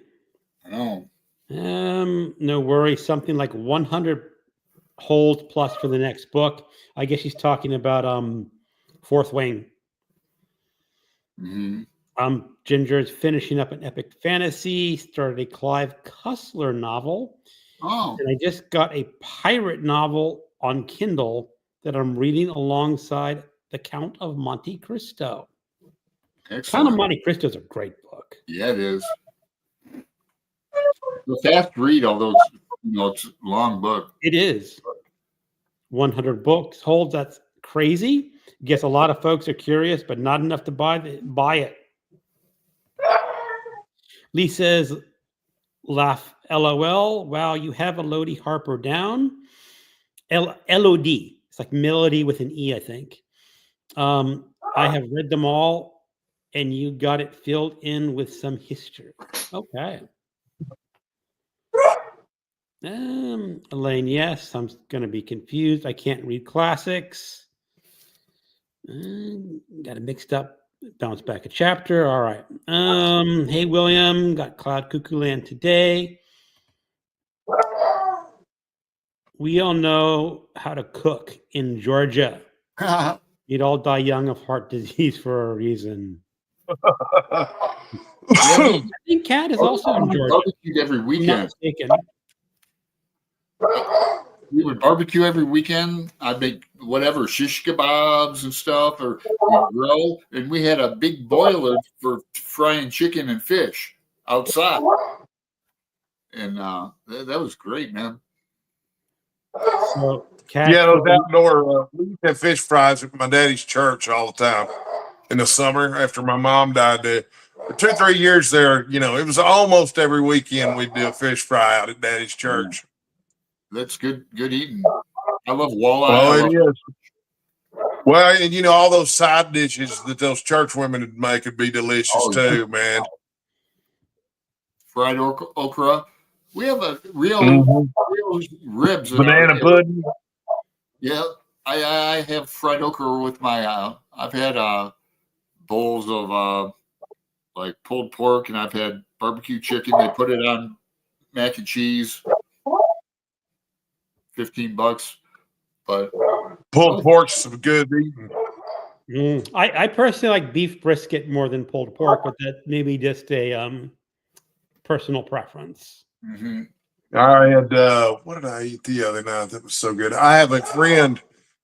I know. No worry. Something like 100 holds plus for the next book. I guess he's talking about Fourth Wing. Mm-hmm. Ginger's finishing up an epic fantasy. Started a Clive Cussler novel. Oh. And I just got a pirate novel on Kindle that I'm reading alongside The Count of Monte Cristo. Excellent. Count of Monte Cristo is a great book. Yeah, it is. It's a fast read, although it's a long book. It is. 100 books holds. That's crazy. Guess a lot of folks are curious, but not enough to buy it. Lee says, laugh, LOL. Wow, you have Elodie Harper down. LOD. It's like melody with an E, I think. I have read them all, and you got it filled in with some history. Okay. Elaine, yes, I'm going to be confused. I can't read classics. Got it mixed up. Bounce back a chapter. All right. Hey, William, got Cloud Cuckoo Land today. We all know how to cook in Georgia. You'd all die young of heart disease for a reason. I think Kat is also in Georgia. Every weekend. we would barbecue every weekend. I'd make whatever shish kebabs and stuff, or we'd grill. And we had a big boiler for frying chicken and fish outside. And that was great, man. So, Yeah, those outdoor. We used to have fish fries at my daddy's church all the time in the summer after my mom died. For 2 or 3 years there, you know, it was almost every weekend we'd do a fish fry out at daddy's church. That's good eating. I love walleye. Oh, it is. Well, and you know, all those side dishes that those church women would make would be delicious too, man. Fried okra. We have a real ribs. Banana pudding. Yeah, I have fried okra with my. I've had bowls of like pulled pork, and I've had barbecue chicken. They put it on mac and cheese. $15, but pulled pork's some good eating. I personally like beef brisket more than pulled pork, but that maybe just a personal preference. Mm-hmm. I had what did I eat the other night that was so good? I have a friend,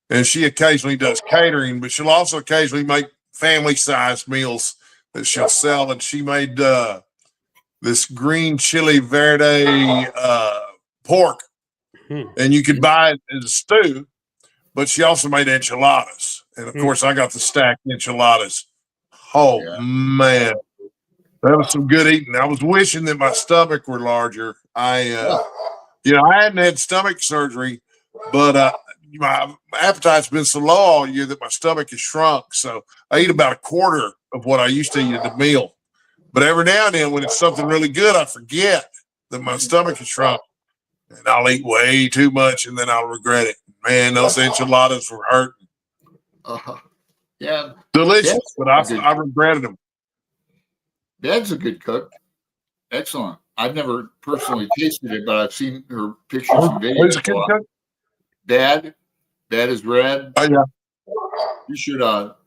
and she occasionally does catering, but she'll also occasionally make family-sized meals that she'll sell. And she made this green chili verde pork, and you could buy it as a stew. But she also made enchiladas, and of course, I got the stacked enchiladas. Oh man, that was some good eating. I was wishing that my stomach were larger. You know, I hadn't had stomach surgery, but my appetite's been so low all year that my stomach has shrunk. So I eat about a quarter of what I used to eat at a meal. But every now and then, when it's something really good, I forget that my stomach has shrunk, and I'll eat way too much, and then I'll regret it. Man, those enchiladas were hurting. Yeah, delicious, but I regretted them. Dad's a good cook. Excellent. I've never personally tasted it, but I've seen her pictures and videos. Who's a good cook? Dad is red. Oh yeah. You should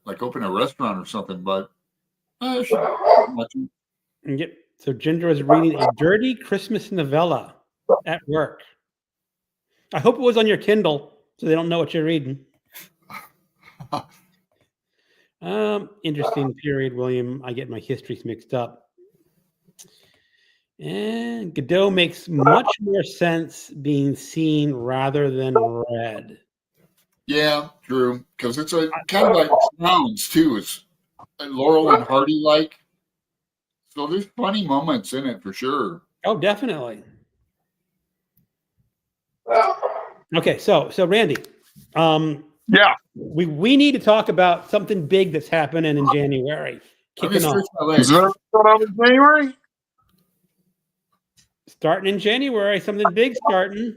like open a restaurant or something, but Yep. So Ginger is reading a dirty Christmas novella at work. I hope it was on your Kindle so they don't know what you're reading. Interesting period, William. I get my histories mixed up. And Godot makes much more sense being seen rather than read. Yeah, true. Because it's a kind of like sounds too. It's Laurel and Hardy like. So there's funny moments in it for sure. Oh, definitely. Okay, so Randy, yeah, we need to talk about something big that's happening in January. Kicking off. Is there going on in January? Starting in January, something big starting.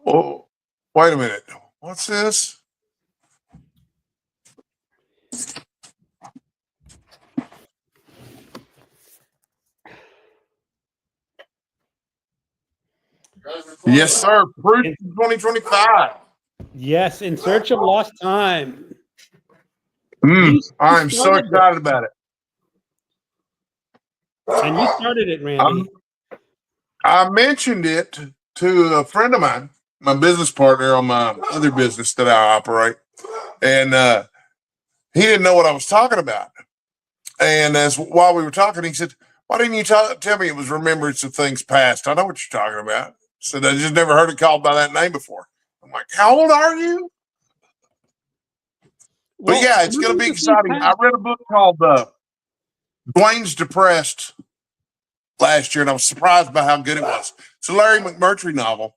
Oh, wait a minute. What's this? Yes, sir. Proof 2025. Yes, In Search of Lost Time. I'm so excited about it. And you started it, Randy. I mentioned it to a friend of mine, my business partner on my other business that I operate. And he didn't know what I was talking about. And while we were talking, he said, "Why didn't you tell me it was Remembrance of Things Past? I know what you're talking about." I said, "I just never heard it called by that name before." I'm like, "How old are you?" But yeah, it's going to be exciting. I read a book called Dwayne's Depressed last year, and I was surprised by how good it was. It's a Larry McMurtry novel,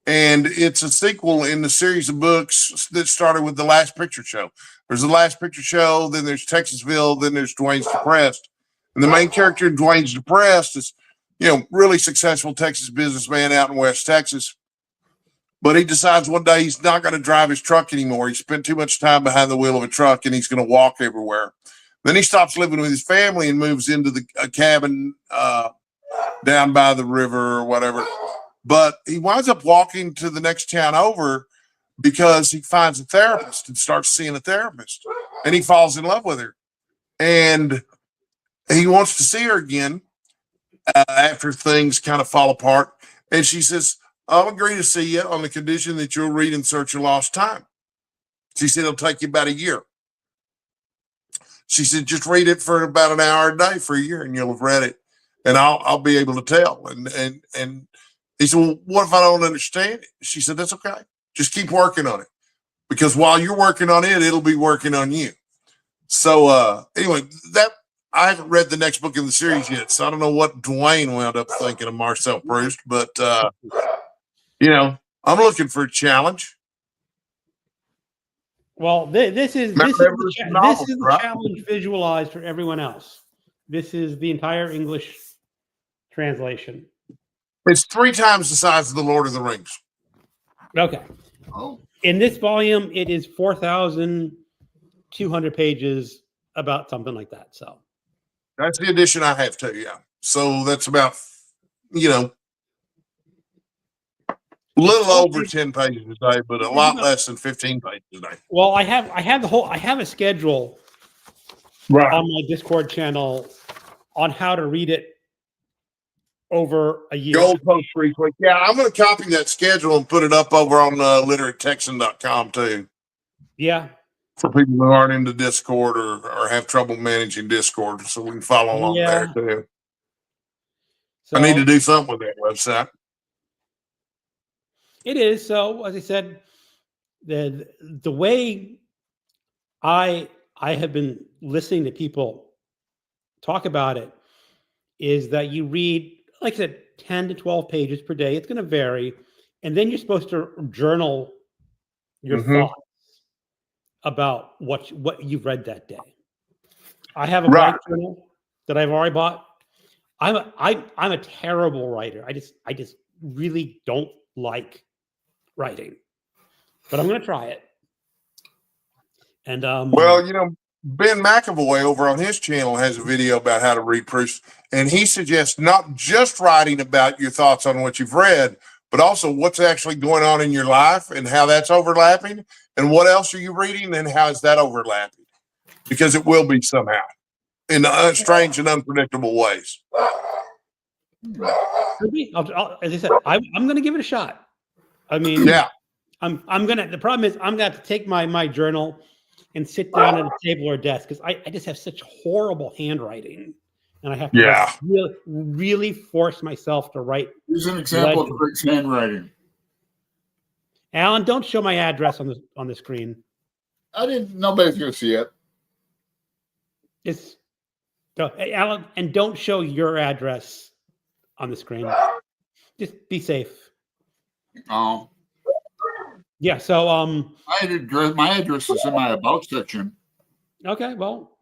and it's a sequel in the series of books that started with The Last Picture Show. There's The Last Picture Show, then there's Texasville, then there's Dwayne's Depressed. And the main character in Dwayne's Depressed is, you know, really successful Texas businessman out in West Texas. But he decides one day he's not going to drive his truck anymore. He spent too much time behind the wheel of a truck, and he's going to walk everywhere. Then he stops living with his family and moves into a cabin down by the river or whatever. But he winds up walking to the next town over because he finds a therapist and starts seeing a therapist. And he falls in love with her. And he wants to see her again after things kind of fall apart. And she says, I'll agree to see you on the condition that you'll read In Search of Lost Time. She said it'll take you about a year. She said, just read it for about an hour a day for a year and you'll have read it. And I'll be able to tell. And he said, well, what if I don't understand it? She said, that's okay. Just keep working on it. Because while you're working on it, it'll be working on you. So anyway, that I haven't read the next book in the series yet, so I don't know what Dwayne wound up thinking of Marcel Proust, but you know, I'm looking for a challenge. Well, this is the challenge visualized for everyone else. This is the entire English translation. It's 3 times the size of the Lord of the Rings. Okay. Oh, In this volume, it is 4,200 pages, about something like that. So That's the edition I have too, yeah. So that's about, you know, a little over 10 pages a day, but a lot less than 15 pages a day. well, I have a schedule Right. on my Discord channel on how to read it over a year. Goalpost Retweet. Yeah, I'm going to copy that schedule and put it up over on literatexan.com too. Yeah. For people who aren't into Discord or have trouble managing Discord, so we can follow along there too. So I need to do something with that website. it is. So as I said, the way I have been listening to people talk about it is that you read, like I said, 10 to 12 pages per day. It's going to vary. And then you're supposed to journal your thoughts about what you've read that day. I have a blank journal that I've already bought. I'm a terrible writer. I just really don't like writing, but I'm going to try it. And well, you know, Ben McAvoy over on his channel has a video about how to read Proust, and he suggests not just writing about your thoughts on what you've read, but also what's actually going on in your life and how that's overlapping, and what else are you reading and how is that overlapping? Because it will be somehow in strange and unpredictable ways. as I said, I'm going to give it a shot. I mean, yeah, I'm gonna. The problem is, I'm going to have to take my journal and sit down at a table or a desk because I just have such horrible handwriting, and I have to really force myself to write. Here's an example of Rick's handwriting. Alan, don't show my address on the screen. Nobody's going to see it. Hey, Alan, and don't show your address on the screen. Just be safe. Oh. Yeah. So my address is in my about section. Okay. Well.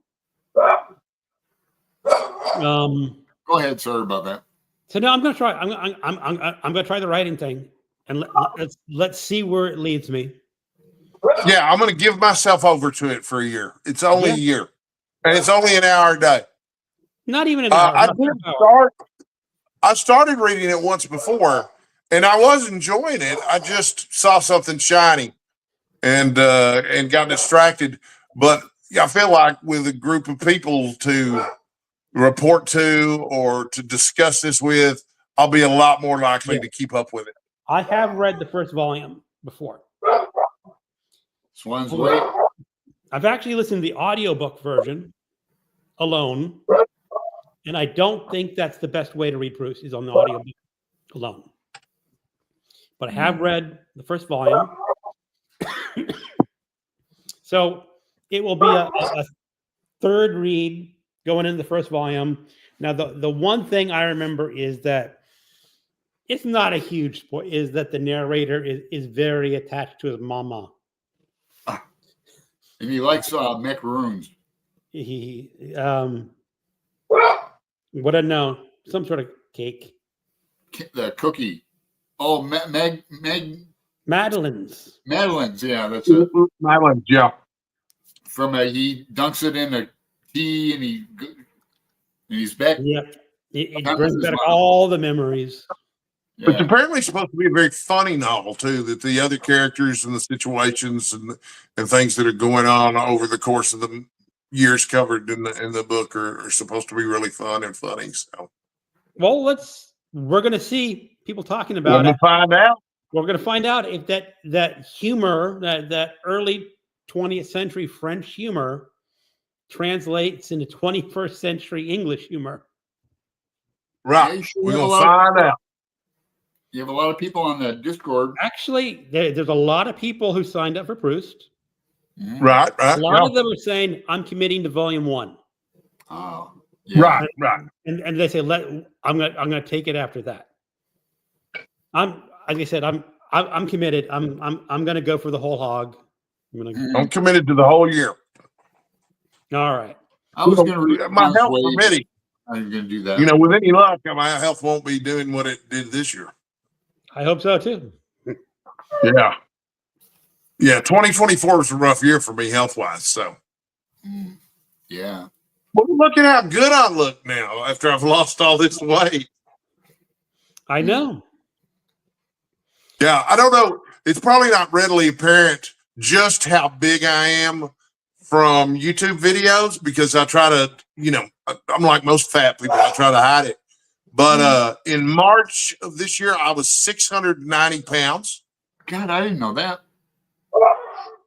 Go ahead. Sorry about that. So now I'm going to try. I'm going to try the writing thing, and let's see where it leads me. Yeah, I'm going to give myself over to it for a year. It's only a year, and it's only an hour a day. Not even an hour. I started reading it once before, and I was enjoying it. I just saw something shiny, and got distracted. But I feel like with a group of people to report to or to discuss this with, I'll be a lot more likely to keep up with it. I have read the first volume before. Swan's Lake. I've actually listened to the audiobook version alone, and I don't think that's the best way to read Proust is on the audiobook alone. But I have read the first volume. So it will be a third read going into the first volume. Now, the one thing I remember is that it's not a huge spoiler, is that the narrator is very attached to his mama. And he likes macaroons. He what I know, some sort of cake. The cookie. Oh, Madeline's. Madeline's, yeah, that's it. Madeline's, yeah. He dunks it in a tea and he's back. Yep. It brings back all the memories. Yeah. It's apparently supposed to be a very funny novel too. That the other characters and the situations and things that are going on over the course of the years covered in the book are supposed to be really fun and funny. So, well, let's we're going to see people talking We're about gonna it. find out. We're going to find out if that humor, that early 20th century French humor, translates into 21st century English humor. Right. you sure We're have a gonna lot of find people- out. You have a lot of people on the Discord. Actually, there's a lot of people who signed up for Proust. Mhm. Right. A lot Yeah. of them are saying, "I'm committing to volume 1," Oh, yeah. Right. and they say, I'm gonna take it after that." Like I said, I'm committed. I'm gonna go for the whole hog. I'm gonna. Mhm. I'm committed to the whole year. All right. I was going to read My Tom's health Way, but permitting. I'm going to do that. You know, with any luck, my health won't be doing what it did this year. I hope so too. Yeah. Yeah. 2024 was a rough year for me health wise. So, Mm. Yeah. but look at how good I look now after I've lost all this weight. I know. Yeah. I don't know. It's probably not readily apparent just how big I am from YouTube videos because I try to, I'm like most fat people, I try to hide it. But in March of this year, I was 690 pounds. God, I didn't know that.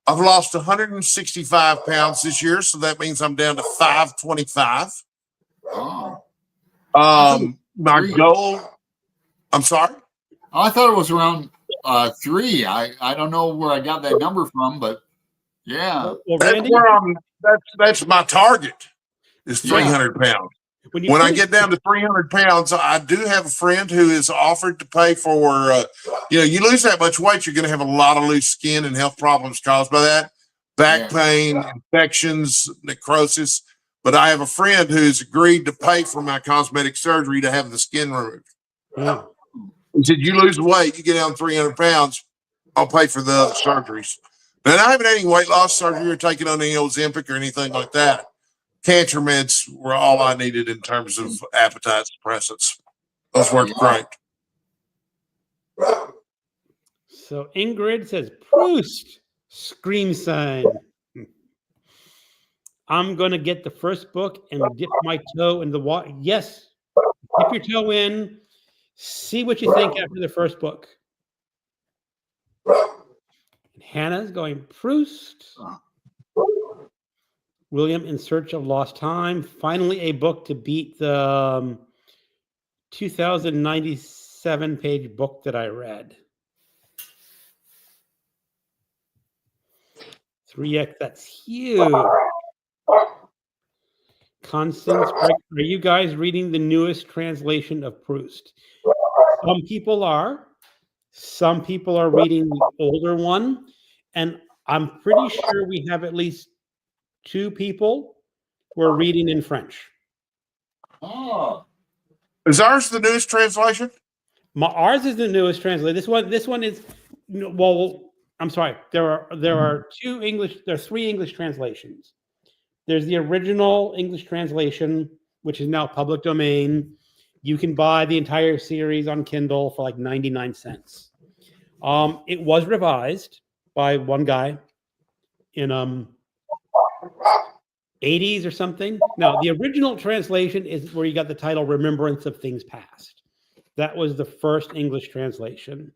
I've lost 165 pounds this year, so that means I'm down to 525. Oh. My goal, I'm sorry. Oh, I thought it was around 3. I don't know where I got that number from, but yeah. Well, That's Randy, where that's my target is 300 pounds. When I get down to 300 pounds, I do have a friend who is offered to pay for, you lose that much weight, you're going to have a lot of loose skin and health problems caused by that. Back pain, infections, necrosis. But I have a friend who's agreed to pay for my cosmetic surgery to have the skin removed. Yeah. He said, you lose weight, you get down 300 pounds, I'll pay for the other surgeries. But I haven't had any weight loss surgery or taken on any Ozempic or anything like that. Cancer meds were all I needed in terms of appetite suppressants. Those worked great. So Ingrid says, Proust, scream sign. I'm going to get the first book and dip my toe in the water. Yes, dip your toe in. See what you think after the first book. And Hannah's going, Proust. William, In Search of Lost Time. Finally, a book to beat the 2,097-page book that I read. 3x, that's huge. Constance, are you guys reading the newest translation of Proust? Some people are. Some people are reading the older one. And I'm pretty sure we have at least 2 people who are reading in French. Oh. Is ours the newest translation? Ours is the newest translation. This one is, well, I'm sorry. There are 3 English translations. There's the original English translation, which is now public domain. You can buy the entire series on Kindle for like 99 cents. It was revised by one guy in 80s or something. Now, the original translation is where you got the title Remembrance of Things Past. That was the first English translation.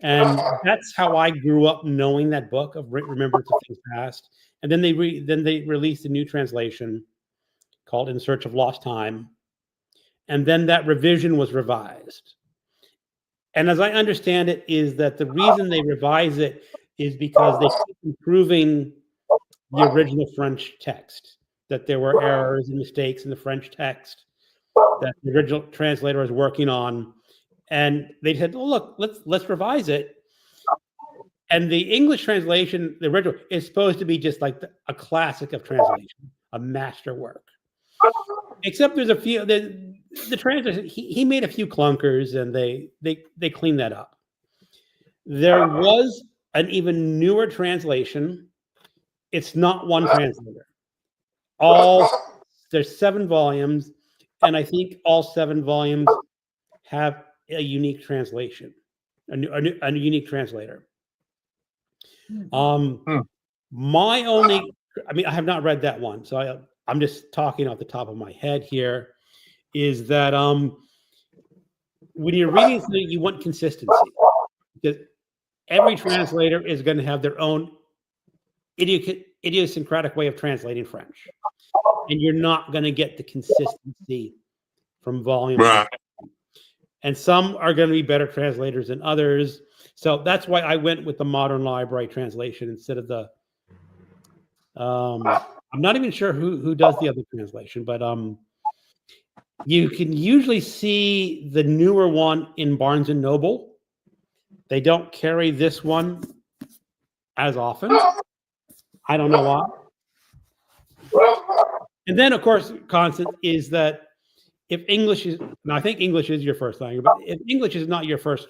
And that's how I grew up knowing that book of Remembrance of Things Past. And then they released a new translation called In Search of Lost Time. And then that revision was revised. And as I understand it, is that the reason they revise it is because they keep improving the original French text, that there were errors and mistakes in the French text that the original translator was working on. And they said, oh, look, let's revise it. And the English translation, the original, is supposed to be just like a classic of translation, a masterwork. Except there's a few, the translator, he made a few clunkers and they cleaned that up. There was an even newer translation. It's not one translator. There's 7 volumes, and I think all 7 volumes have a unique translation, a unique translator. My only, I have not read that one, so I'm just talking off the top of my head here, is that when you're reading something, you want consistency because every translator is going to have their own idiosyncratic way of translating French, and you're not going to get the consistency from volume. Right. And some are going to be better translators than others. So that's why I went with the Modern Library translation instead of the. I'm not even sure who does the other translation, but you can usually see the newer one in Barnes and Noble. They don't carry this one as often. I don't know why. And then, of course, Constance, is that if English is, and I think English is your first language, but if English is not your first,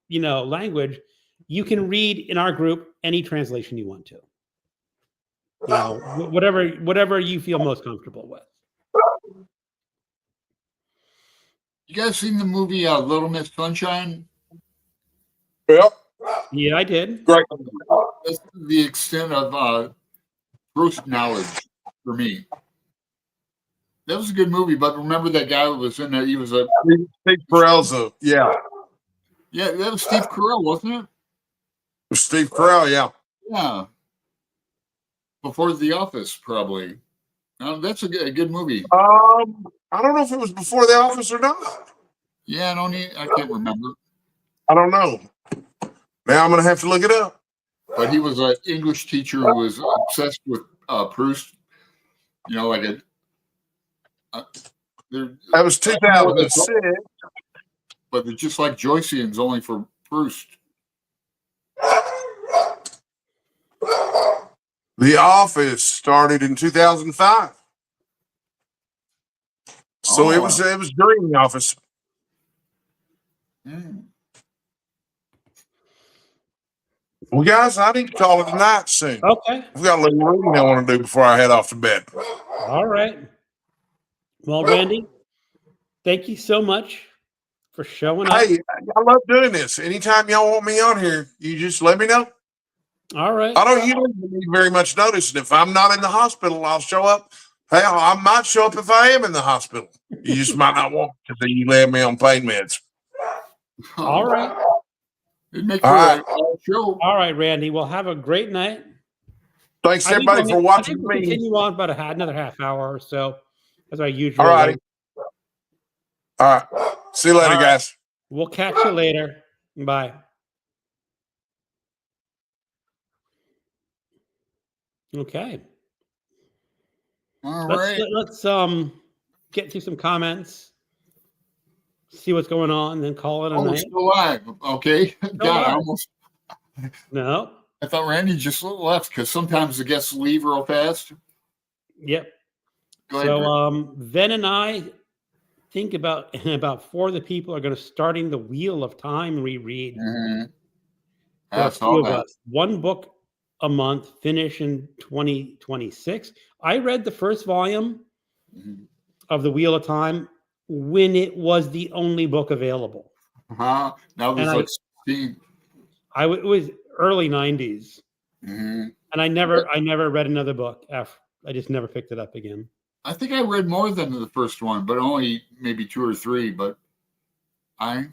language, you can read in our group any translation you want to. Whatever you feel most comfortable with. You guys seen the movie Little Miss Sunshine? Well, Yeah, I did. great. That's the extent of Proust knowledge for me. That was a good movie, but remember that guy who was in there? He was Steve Carell's yeah. Yeah, that was Steve Carell, wasn't it? Steve Carell, yeah. Yeah. Before The Office, probably. That's a good movie. I don't know if it was before The Office or not. Yeah, I can't remember. I don't know. Now I'm gonna have to look it up. But he was an English teacher who was obsessed with Proust. Like That was 2006. but they're just like Joyceans, only for Proust. The Office started in 2005. So it was during The Office. Mm. Well, guys, I need to call it a night soon. Okay. I've got a little reading I want to do before I head off to bed. All right. Well, Randy, thank you so much for showing up. Hey, I love doing this. Anytime y'all want me on here, you just let me know. All right. I don't usually need very much notice, and if I'm not in the hospital, I'll show up. Hell, I might show up if I am in the hospital. You just might not want to because you lay me on pain meds. All right. It'd make All for right. a show. All right, Randy. Well, have a great night. Thanks I think everybody for watching we'll me. continue on about another half hour or so, as I usually. All righty. All right. See you later, All right. guys. We'll catch you later. Bye. Okay. All right. Let's get through some comments, see what's going on, then call it a Oh, we're night. still live. Okay. God, live. No. I thought Randy just left because sometimes the guests leave real fast. Yep. Go ahead. Greg. So Ven and I think about 4 of the people are going to starting the Wheel of Time reread. Mhm. There are I saw 2 of that. us. 1 book a month, finish in 2026. I read the first volume Mhm. of the Wheel of Time when it was the only book available. Now there's And like 16. It was early 90s. Mhm. And I never read another book after. I just never picked it up again. I think I read more than the first one, but only maybe 2 or 3. But I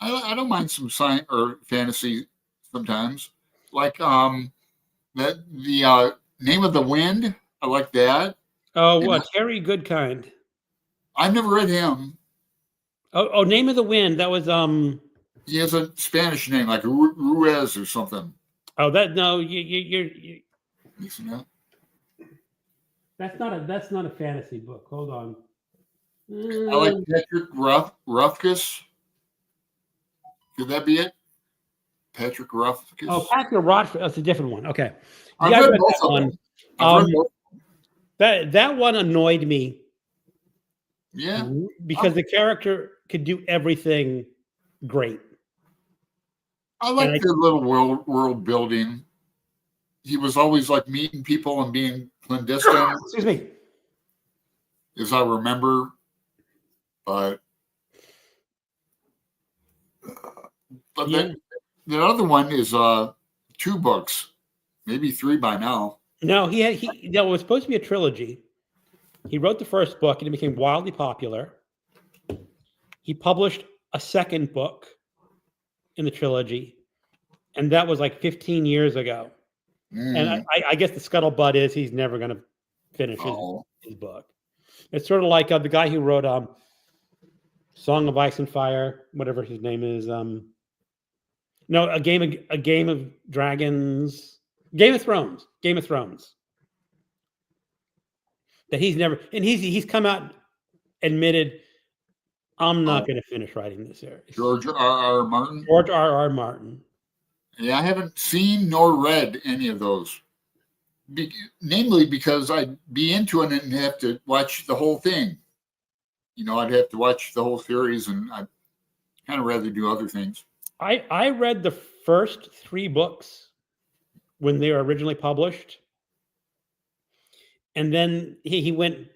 don't mind some science or fantasy sometimes. Like the Name of the Wind. I like that. Oh, And what? Terry Goodkind. I've never read him. Oh, Name of the Wind. That was He has a Spanish name like Ruiz or something. Oh, that no, you're Mixing up. that's not a fantasy book. Hold on. I like Patrick Rothfuss. Could that be it? Patrick Rothfuss. Oh, Patrick Rothfuss. That's a different one. Okay. I've Yeah, I read read both that of one. them. I've read both. That one annoyed me Yeah. because the character could do everything great. I like the little world building. He was always like meeting people and being clandestine, Excuse me. as I remember. But Yeah. the other one is 2 books, maybe 3 by now. No, it was supposed to be a trilogy. He wrote the first book and it became wildly popular. he published a second book in the trilogy, and that was like 15 years ago. And Mm. I guess the scuttlebutt is he's never going to finish Oh. his book. It's sort of like the guy who wrote Song of Ice and Fire, whatever his name is. No, a game of Dragons, Game of Thrones. That he's never, and he's come out admitted, I'm not going to finish writing this series. George R.R. Martin. George R.R. Martin. Yeah, I haven't seen nor read any of those. Namely because I'd be into it and have to watch the whole thing. You know, I'd have to watch the whole series, and I'd kind of rather do other things. I read the first 3 books when they were originally published. And then he went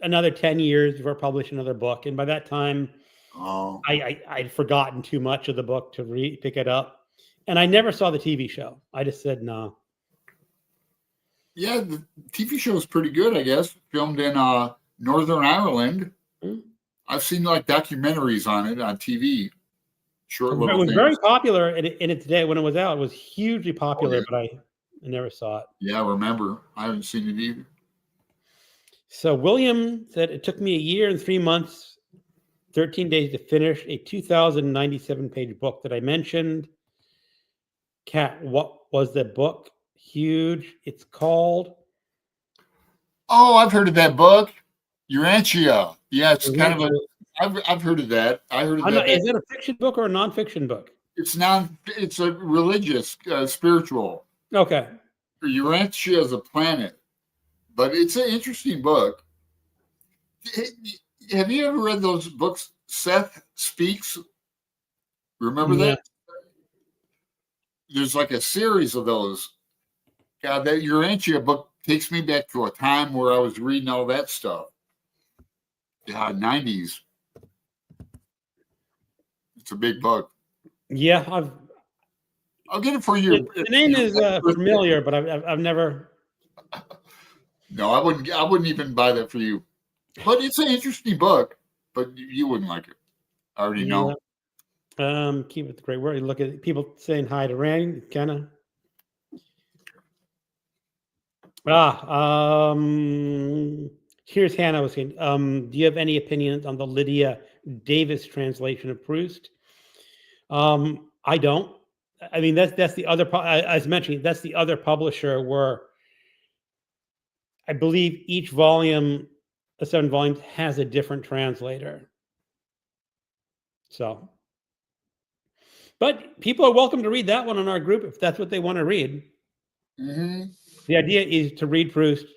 another 10 years before publishing another book. And by that time, I'd forgotten too much of the book to pick it up. And I never saw the TV show. I just said, no. Yeah, the TV show is pretty good, I guess. Filmed in Northern Ireland. Mm-hmm. I've seen like documentaries on it on TV. Short little It was things. very popular in its day when it was out. It was hugely popular, but I never saw it. Yeah, I remember. I haven't seen it either. So William said, it took me a year and 3 months, 13 days to finish a 2,097-page book that I mentioned. Kat, what was the book? Huge. It's called... Oh, I've heard of that book. Urantia. Yeah, it's kind of a... I've heard of that. I heard of that. Is it a fiction book or a nonfiction book? It's a religious, spiritual. Okay. Urantia is a planet. But it's an interesting book. Have you ever read those books, Seth Speaks? Remember that? There's like a series of those. God, that Urantia book takes me back to a time where I was reading all that stuff. Yeah, 90s. It's a big book. Yeah, I'll get it for you. The name is familiar, but I've never... No, I wouldn't even buy that for you. But it's an interesting book, but you wouldn't like it. I already know. Keep it the great word. You look at people saying hi to Randy, kind of. Here's Hannah was saying, do you have any opinions on the Lydia Davis translation of Proust? I don't. I mean, that's the other, as mentioned, that's the other publisher where I believe each volume, the 7 volumes, has a different translator. So, but people are welcome to read that one in our group if that's what they want to read. Mm-hmm. The idea is to read Proust,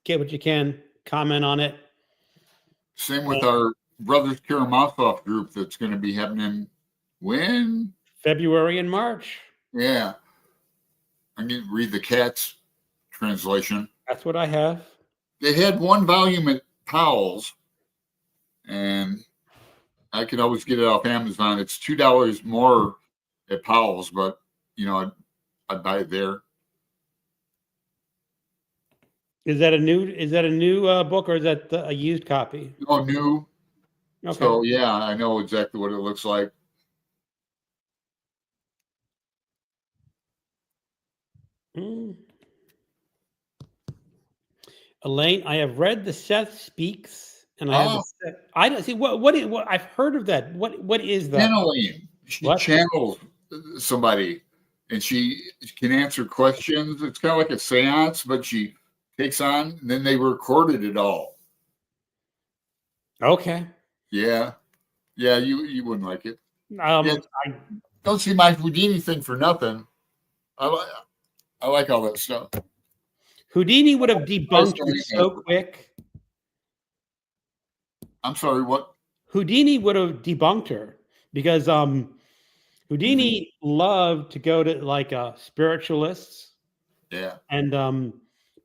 get what you can, comment on it. Same with our Brothers Karamazov group that's going to be happening when? February and March. Yeah. I'm going to read the Cat's translation. That's what I have. They had 1 volume at Powell's, and I could always get it off Amazon. It's $2 more at Powell's, but you know, I'd buy it there. Is that a new book, or is that a used copy? Oh, new. Okay. So yeah, I know exactly what it looks like. Elaine, I have read the Seth Speaks, and I don't see what I've heard of that. What is that? Channeling. She channels somebody, and she can answer questions. It's kind of like a seance, but she takes on, and then they recorded it all. Okay. Yeah. Yeah, you wouldn't like it. I don't see my Houdini thing for nothing. I like all that stuff. Houdini would have debunked her so quick. I'm sorry, what? Houdini would have debunked her because Houdini loved to go to like spiritualists. Yeah. And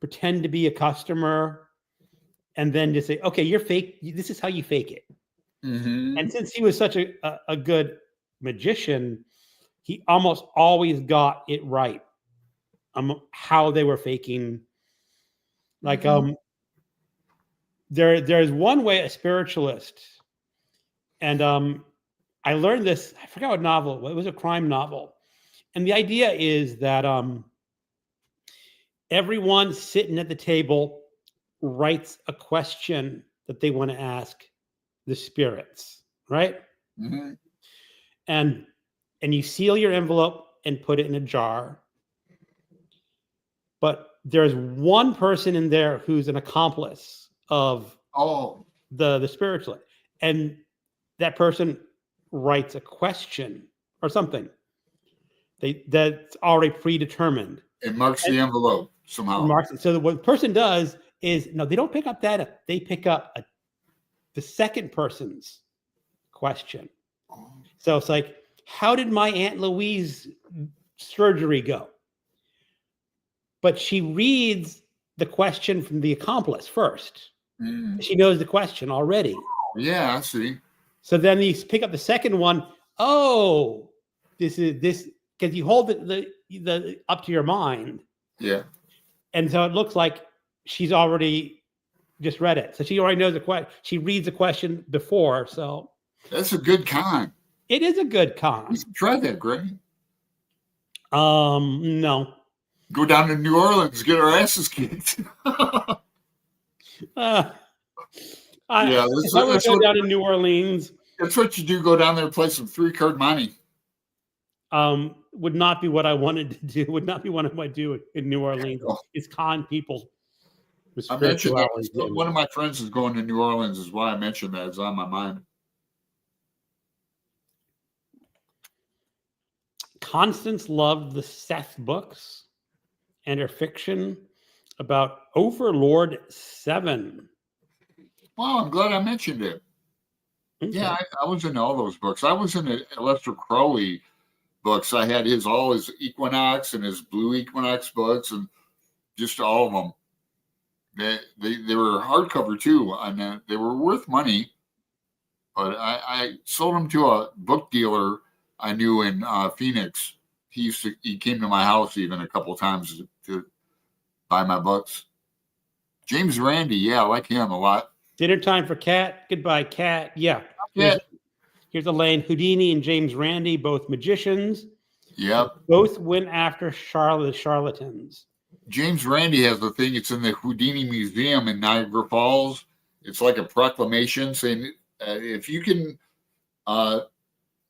pretend to be a customer and then just say, okay, you're fake. This is how you fake it. Mm-hmm. And since he was such a good magician, he almost always got it right. How they were faking. Like, there's one way a spiritualist, And I learned this. I forgot what novel. It was a crime novel, and the idea is that everyone sitting at the table writes a question that they want to ask the spirits, right? Mm-hmm. And you seal your envelope and put it in a jar. But there's one person in there who's an accomplice of Oh, the spiritual, and that person writes a question or something that's already predetermined. it marks the envelope somehow. Marks it. So what the person does is no, they don't pick up that. They pick up the second person's question. So it's like, how did my Aunt Louise surgery go? But she reads the question from the accomplice first. Mm. She knows the question already. Yeah, I see. So then you pick up the second one. Oh, this because you hold the up to your mind. Yeah. And so it looks like she's already just read it. So she already knows the question. She reads the question before. So That's a good con. it is a good con. We should try that, Greg. No. Go down to New Orleans, get our asses kicked. Yeah, Yeah, if I would go down to New Orleans, That's what you do. Go down there and play some 3-card money. would not be what I wanted to do. Would not be what I might do in New Orleans. Oh. It's con people. with I mentioned that. spirituality. One of my friends is going to New Orleans, is why I mentioned that. It's on my mind. Constance loved the Seth books and her fiction about Overlord 7. Well, I'm glad I mentioned it. Okay. Yeah, I was in all those books. I was in the Lester Crowley books. I had all his Equinox and his Blue Equinox books, and just all of them. They were hardcover too, and they were worth money. But I sold them to a book dealer I knew in Phoenix. He came to my house even a couple of times to buy my books. James Randi, yeah, I like him a lot. Dinner time for Cat. Goodbye, Cat. Yeah. Yeah. Here's Elaine Houdini and James Randi, both magicians. Yep. Both went after the charlatans. James Randi has the thing. It's in the Houdini Museum in Niagara Falls. It's like a proclamation saying, if you can,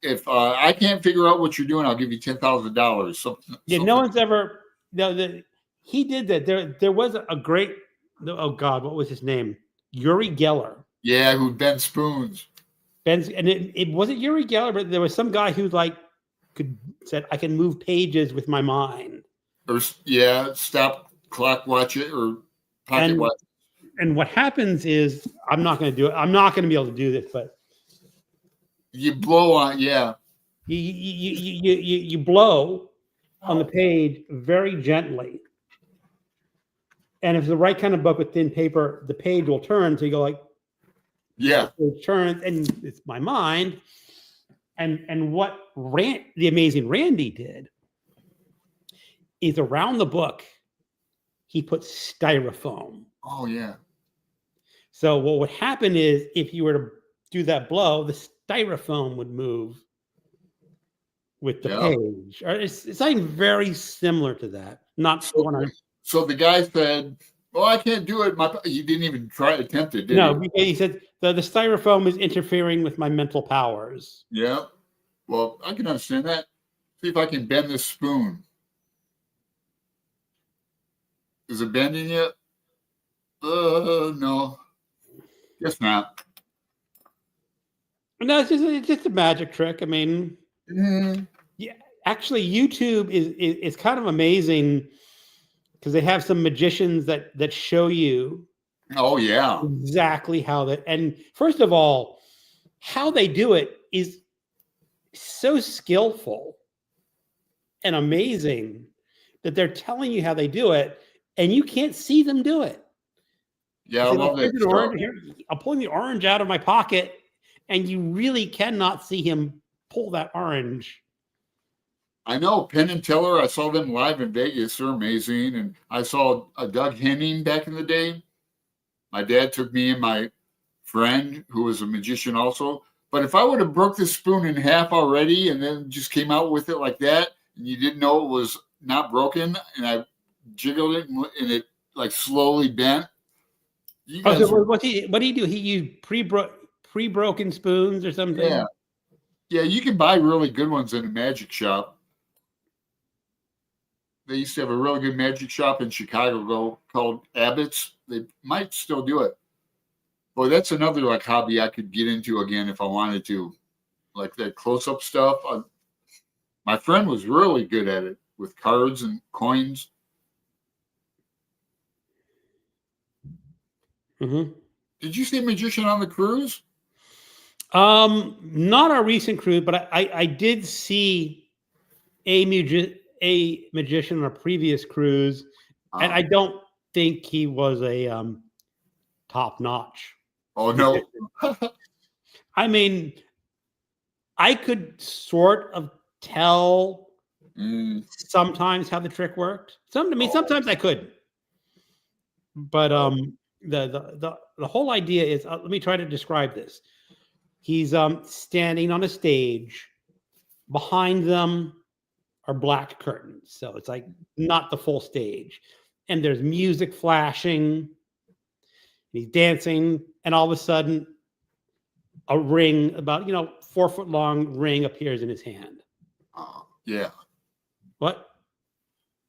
if I can't figure out what you're doing, I'll give you $10,000. Yeah, no one's ever. No, he did that. There was a great. Oh God, what was his name? Uri Geller. Yeah, who bends spoons. And it wasn't Uri Geller, but there was some guy who said I can move pages with my mind. Or stop clock watch it or pocket watch. And what happens is I'm not going to do it. I'm not going to be able to do this, but you blow on, yeah. You blow on the page very gently. And if it's the right kind of book with thin paper, the page will turn. So you go like, yeah, it turns, and it's my mind. And what the amazing Randi did is around the book, he put styrofoam. Oh yeah. So what would happen is if you were to do that blow, the styrofoam would move with the page. Or it's something very similar to that. Not So the guy said, "Well, I can't do it." He didn't even attempt it, did he? No, he said the styrofoam is interfering with my mental powers. Yeah. Well, I can understand that. See if I can bend this spoon. Is it bending yet? No. Guess not. No, it's just a magic trick. I mean, yeah. Actually, YouTube is kind of amazing because they have some magicians that show you. Oh yeah. Exactly how that. And first of all, how they do it is so skillful and amazing that they're telling you how they do it, and you can't see them do it. Yeah, I love that. Here, I'm pulling the orange out of my pocket, and you really cannot see him pull that orange. I know Penn and Teller. I saw them live in Vegas. They're amazing. And I saw Doug Henning back in the day. My dad took me and my friend, who was a magician also, But if I would have broke the spoon in half already and then just came out with it like that, and you didn't know it was not broken, and I jiggled it and it like slowly bent, you Oh, guys, so what do you do? He used pre-broken spoons or something? yeah, yeah, you can buy really good ones in a magic shop. They used to have a really good magic shop in Chicago called Abbott's. They might still do it. Boy, that's another like hobby I could get into again if I wanted to, like that close-up stuff. My friend was really good at it with cards and coins. Mm-hmm. Did you see Magician on the Cruise? Not our recent cruise, but I did see a magician on a previous cruise, and I don't think he was a top notch. Oh no. I mean, I could sort of tell sometimes how the trick worked. Sometimes I couldn't. But the whole idea is, let me try to describe this. He's standing on a stage. Behind them are black curtains, so it's like not the full stage. And there's music flashing. He's dancing, and all of a sudden, a ring about 4 foot long ring appears in his hand. Yeah. What?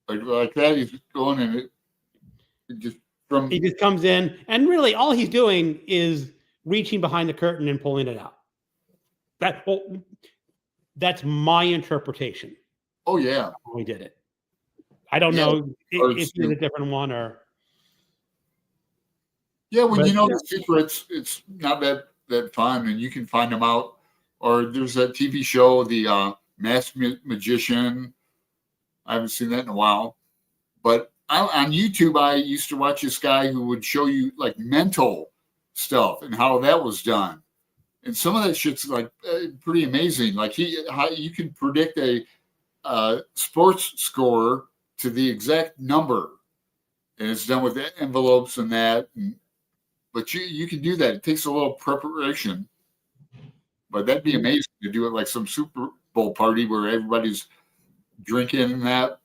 Like that, he's going and it just from. He just comes in, and really, all he's doing is reaching behind the curtain and pulling it out. That's my interpretation. Oh yeah. How he did it. I don't know if it's a different one or. Yeah, when you know the secrets, it's not that fun, and you can find them out. Or there's that TV show, The Masked Magician. I haven't seen that in a while, but on YouTube, I used to watch this guy who would show you like mental stuff and how that was done, and some of that shit's like pretty amazing. Like how you can predict a sports score to the exact number, and it's done with envelopes and that. But you can do that. It takes a little preparation, but that'd be amazing to do it like some Super Bowl party where everybody's drinking and that.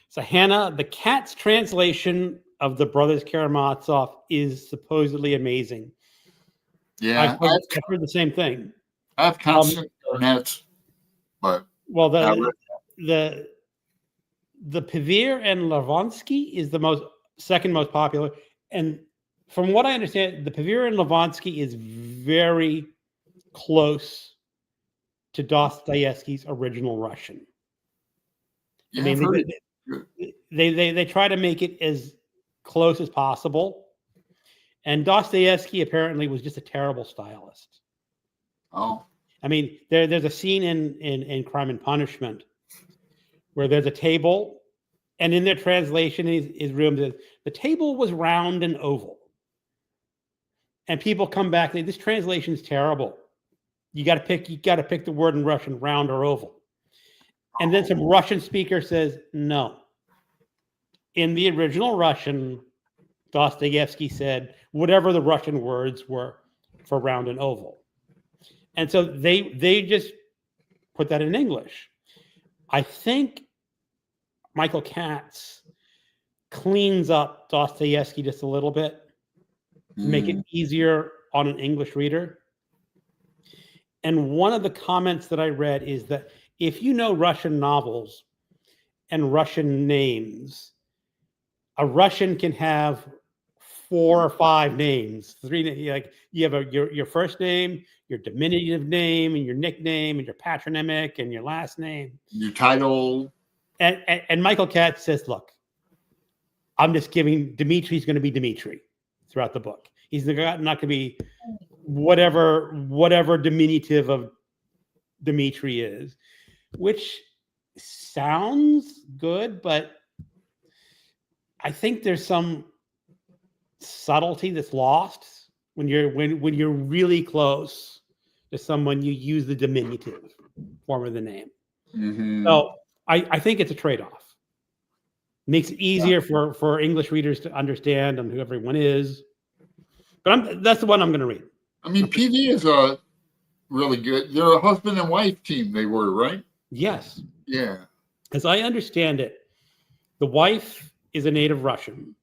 So Hannah, the Cat's translation of the Brothers Karamazov is supposedly amazing. Yeah, I've heard the same thing. I have constant nets, but well, the Pevir and Lavonsky is the second most popular, and from what I understand, the Pevir and Lavonsky is very close to Dostoevsky's original Russian. Yeah, I mean, they try to make it as close as possible, and Dostoevsky apparently was just a terrible stylist. Oh, I mean, there's a scene in Crime and Punishment where there's a table, and in their translation, his room says the table was round and oval. And people come back, this translation is terrible. You got to pick the word in Russian, round or oval. And then some Russian speaker says, no. In the original Russian, Dostoevsky said whatever the Russian words were for round and oval. And so they just put that in English. I think Michael Katz cleans up Dostoevsky just a little bit to make it easier on an English reader. And one of the comments that I read is that if you know Russian novels and Russian names, a Russian can have 4 or 5 names. 3, like you have your first name, your diminutive name, and your nickname, and your patronymic, and your last name, your title. And Michael Katz says, "Look, I'm just giving Dimitri's going to be Dimitri throughout the book. He's not going to be whatever diminutive of Dimitri is," which sounds good, but I think there's some subtlety that's lost when you're really close to someone. You use the diminutive form of the name. Mm-hmm. So I think it's a trade-off. Makes it easier for English readers to understand on who everyone is, But that's the one I'm going to read. I mean, PV is a really good. They're a husband and wife team. They were, right? Yes. Yeah. As I understand it, the wife is a native Russian.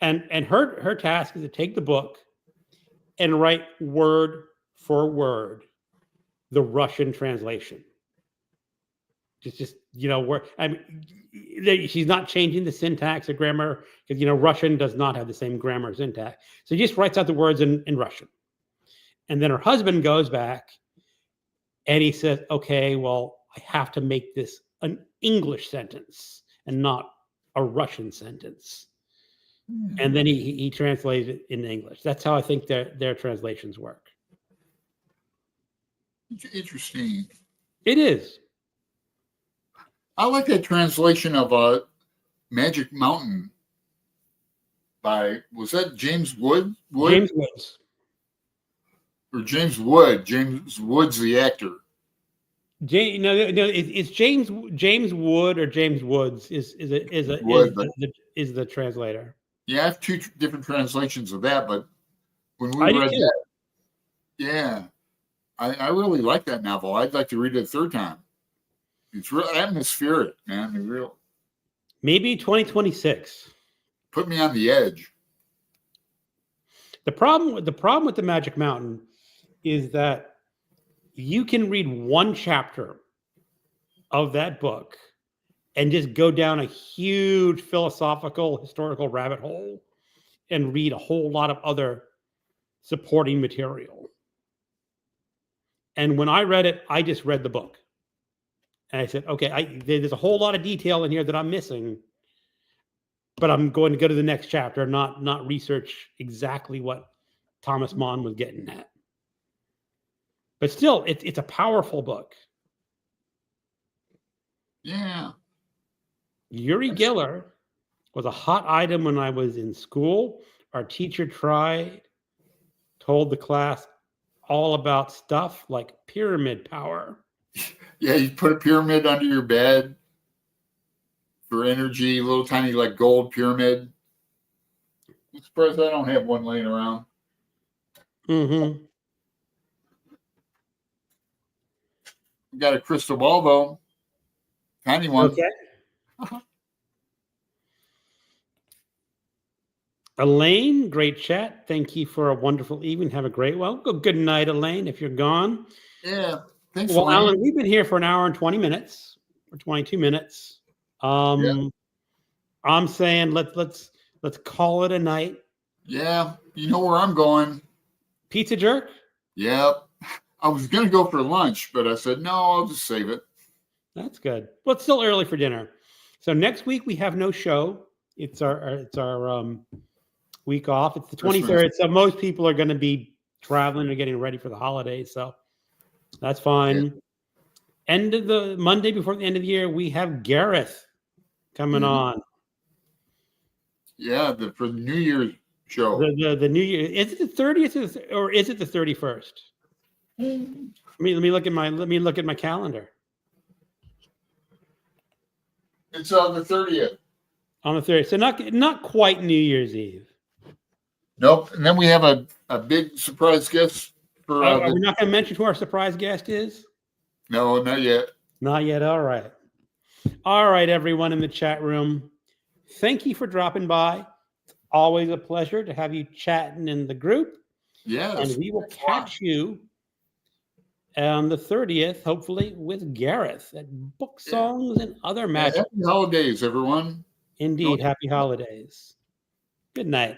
And her task is to take the book and write word for word the Russian translation. Just where I mean, she's not changing the syntax or grammar because Russian does not have the same grammar or syntax. So she just writes out the words in Russian, and then her husband goes back and he says, "Okay, well, I have to make this an English sentence and not a Russian sentence." And then he translates it in English. That's how I think their translations work. Interesting. It is. I like that translation of Magic Mountain was that James Wood? James Woods. Or James Wood. James Wood's the actor. It's James Wood or James Woods is the translator. Yeah, I have two different translations of that, but when we read too. that, yeah, I really like that novel. I'd like to read it a third time. It's real atmospheric, man. Real. Maybe 2026. Put me on the edge. The problem with the Magic Mountain is that you can read one chapter of that book and just go down a huge philosophical, historical rabbit hole and read a whole lot of other supporting material. And when I read it, I just read the book. And I said, okay, there's a whole lot of detail in here that I'm missing, but I'm going to go to the next chapter, not research exactly what Thomas Mann was getting at. But still, it's a powerful book. Yeah. Uri Geller was a hot item when I was in school. Our teacher told the class all about stuff like pyramid power. Yeah, you put a pyramid under your bed for energy, a little tiny like gold pyramid. I'm surprised I don't have one laying around. Mm-hmm. Got a crystal ball though. Tiny one. Okay. Elaine, great chat. Thank you for a wonderful evening. Have a great one. Good night, Elaine, if you're gone. Yeah. Thanks, well, Elaine. Alan, we've been here for an hour and 20 minutes or 22 minutes. I'm saying let's call it a night. Yeah. You know where I'm going. Pizza Jerk? Yep. I was going to go for lunch, but I said, no, I'll just save it. That's good. Well, it's still early for dinner. So next week we have no show. It's our week off. It's the 23rd. So most people are going to be traveling or getting ready for the holidays. So that's fine. Yeah. End of the Monday before the end of the year, we have Gareth coming on. Yeah, for the New Year's show. The New Year. Is it the 30th or is it the 31st? Let me look at my calendar. It's on the 30th. On the 30th. So not quite New Year's Eve. Nope. And then we have a big surprise guest for are we not going to mention who our surprise guest is? No, not yet. Not yet. All right. All right, everyone in the chat room. Thank you for dropping by. It's always a pleasure to have you chatting in the group. Yeah. And we will catch you on the 30th, hopefully, with Gareth at Book Songs and Other Magic. Happy holidays, everyone. Indeed. Happy holidays. Good night.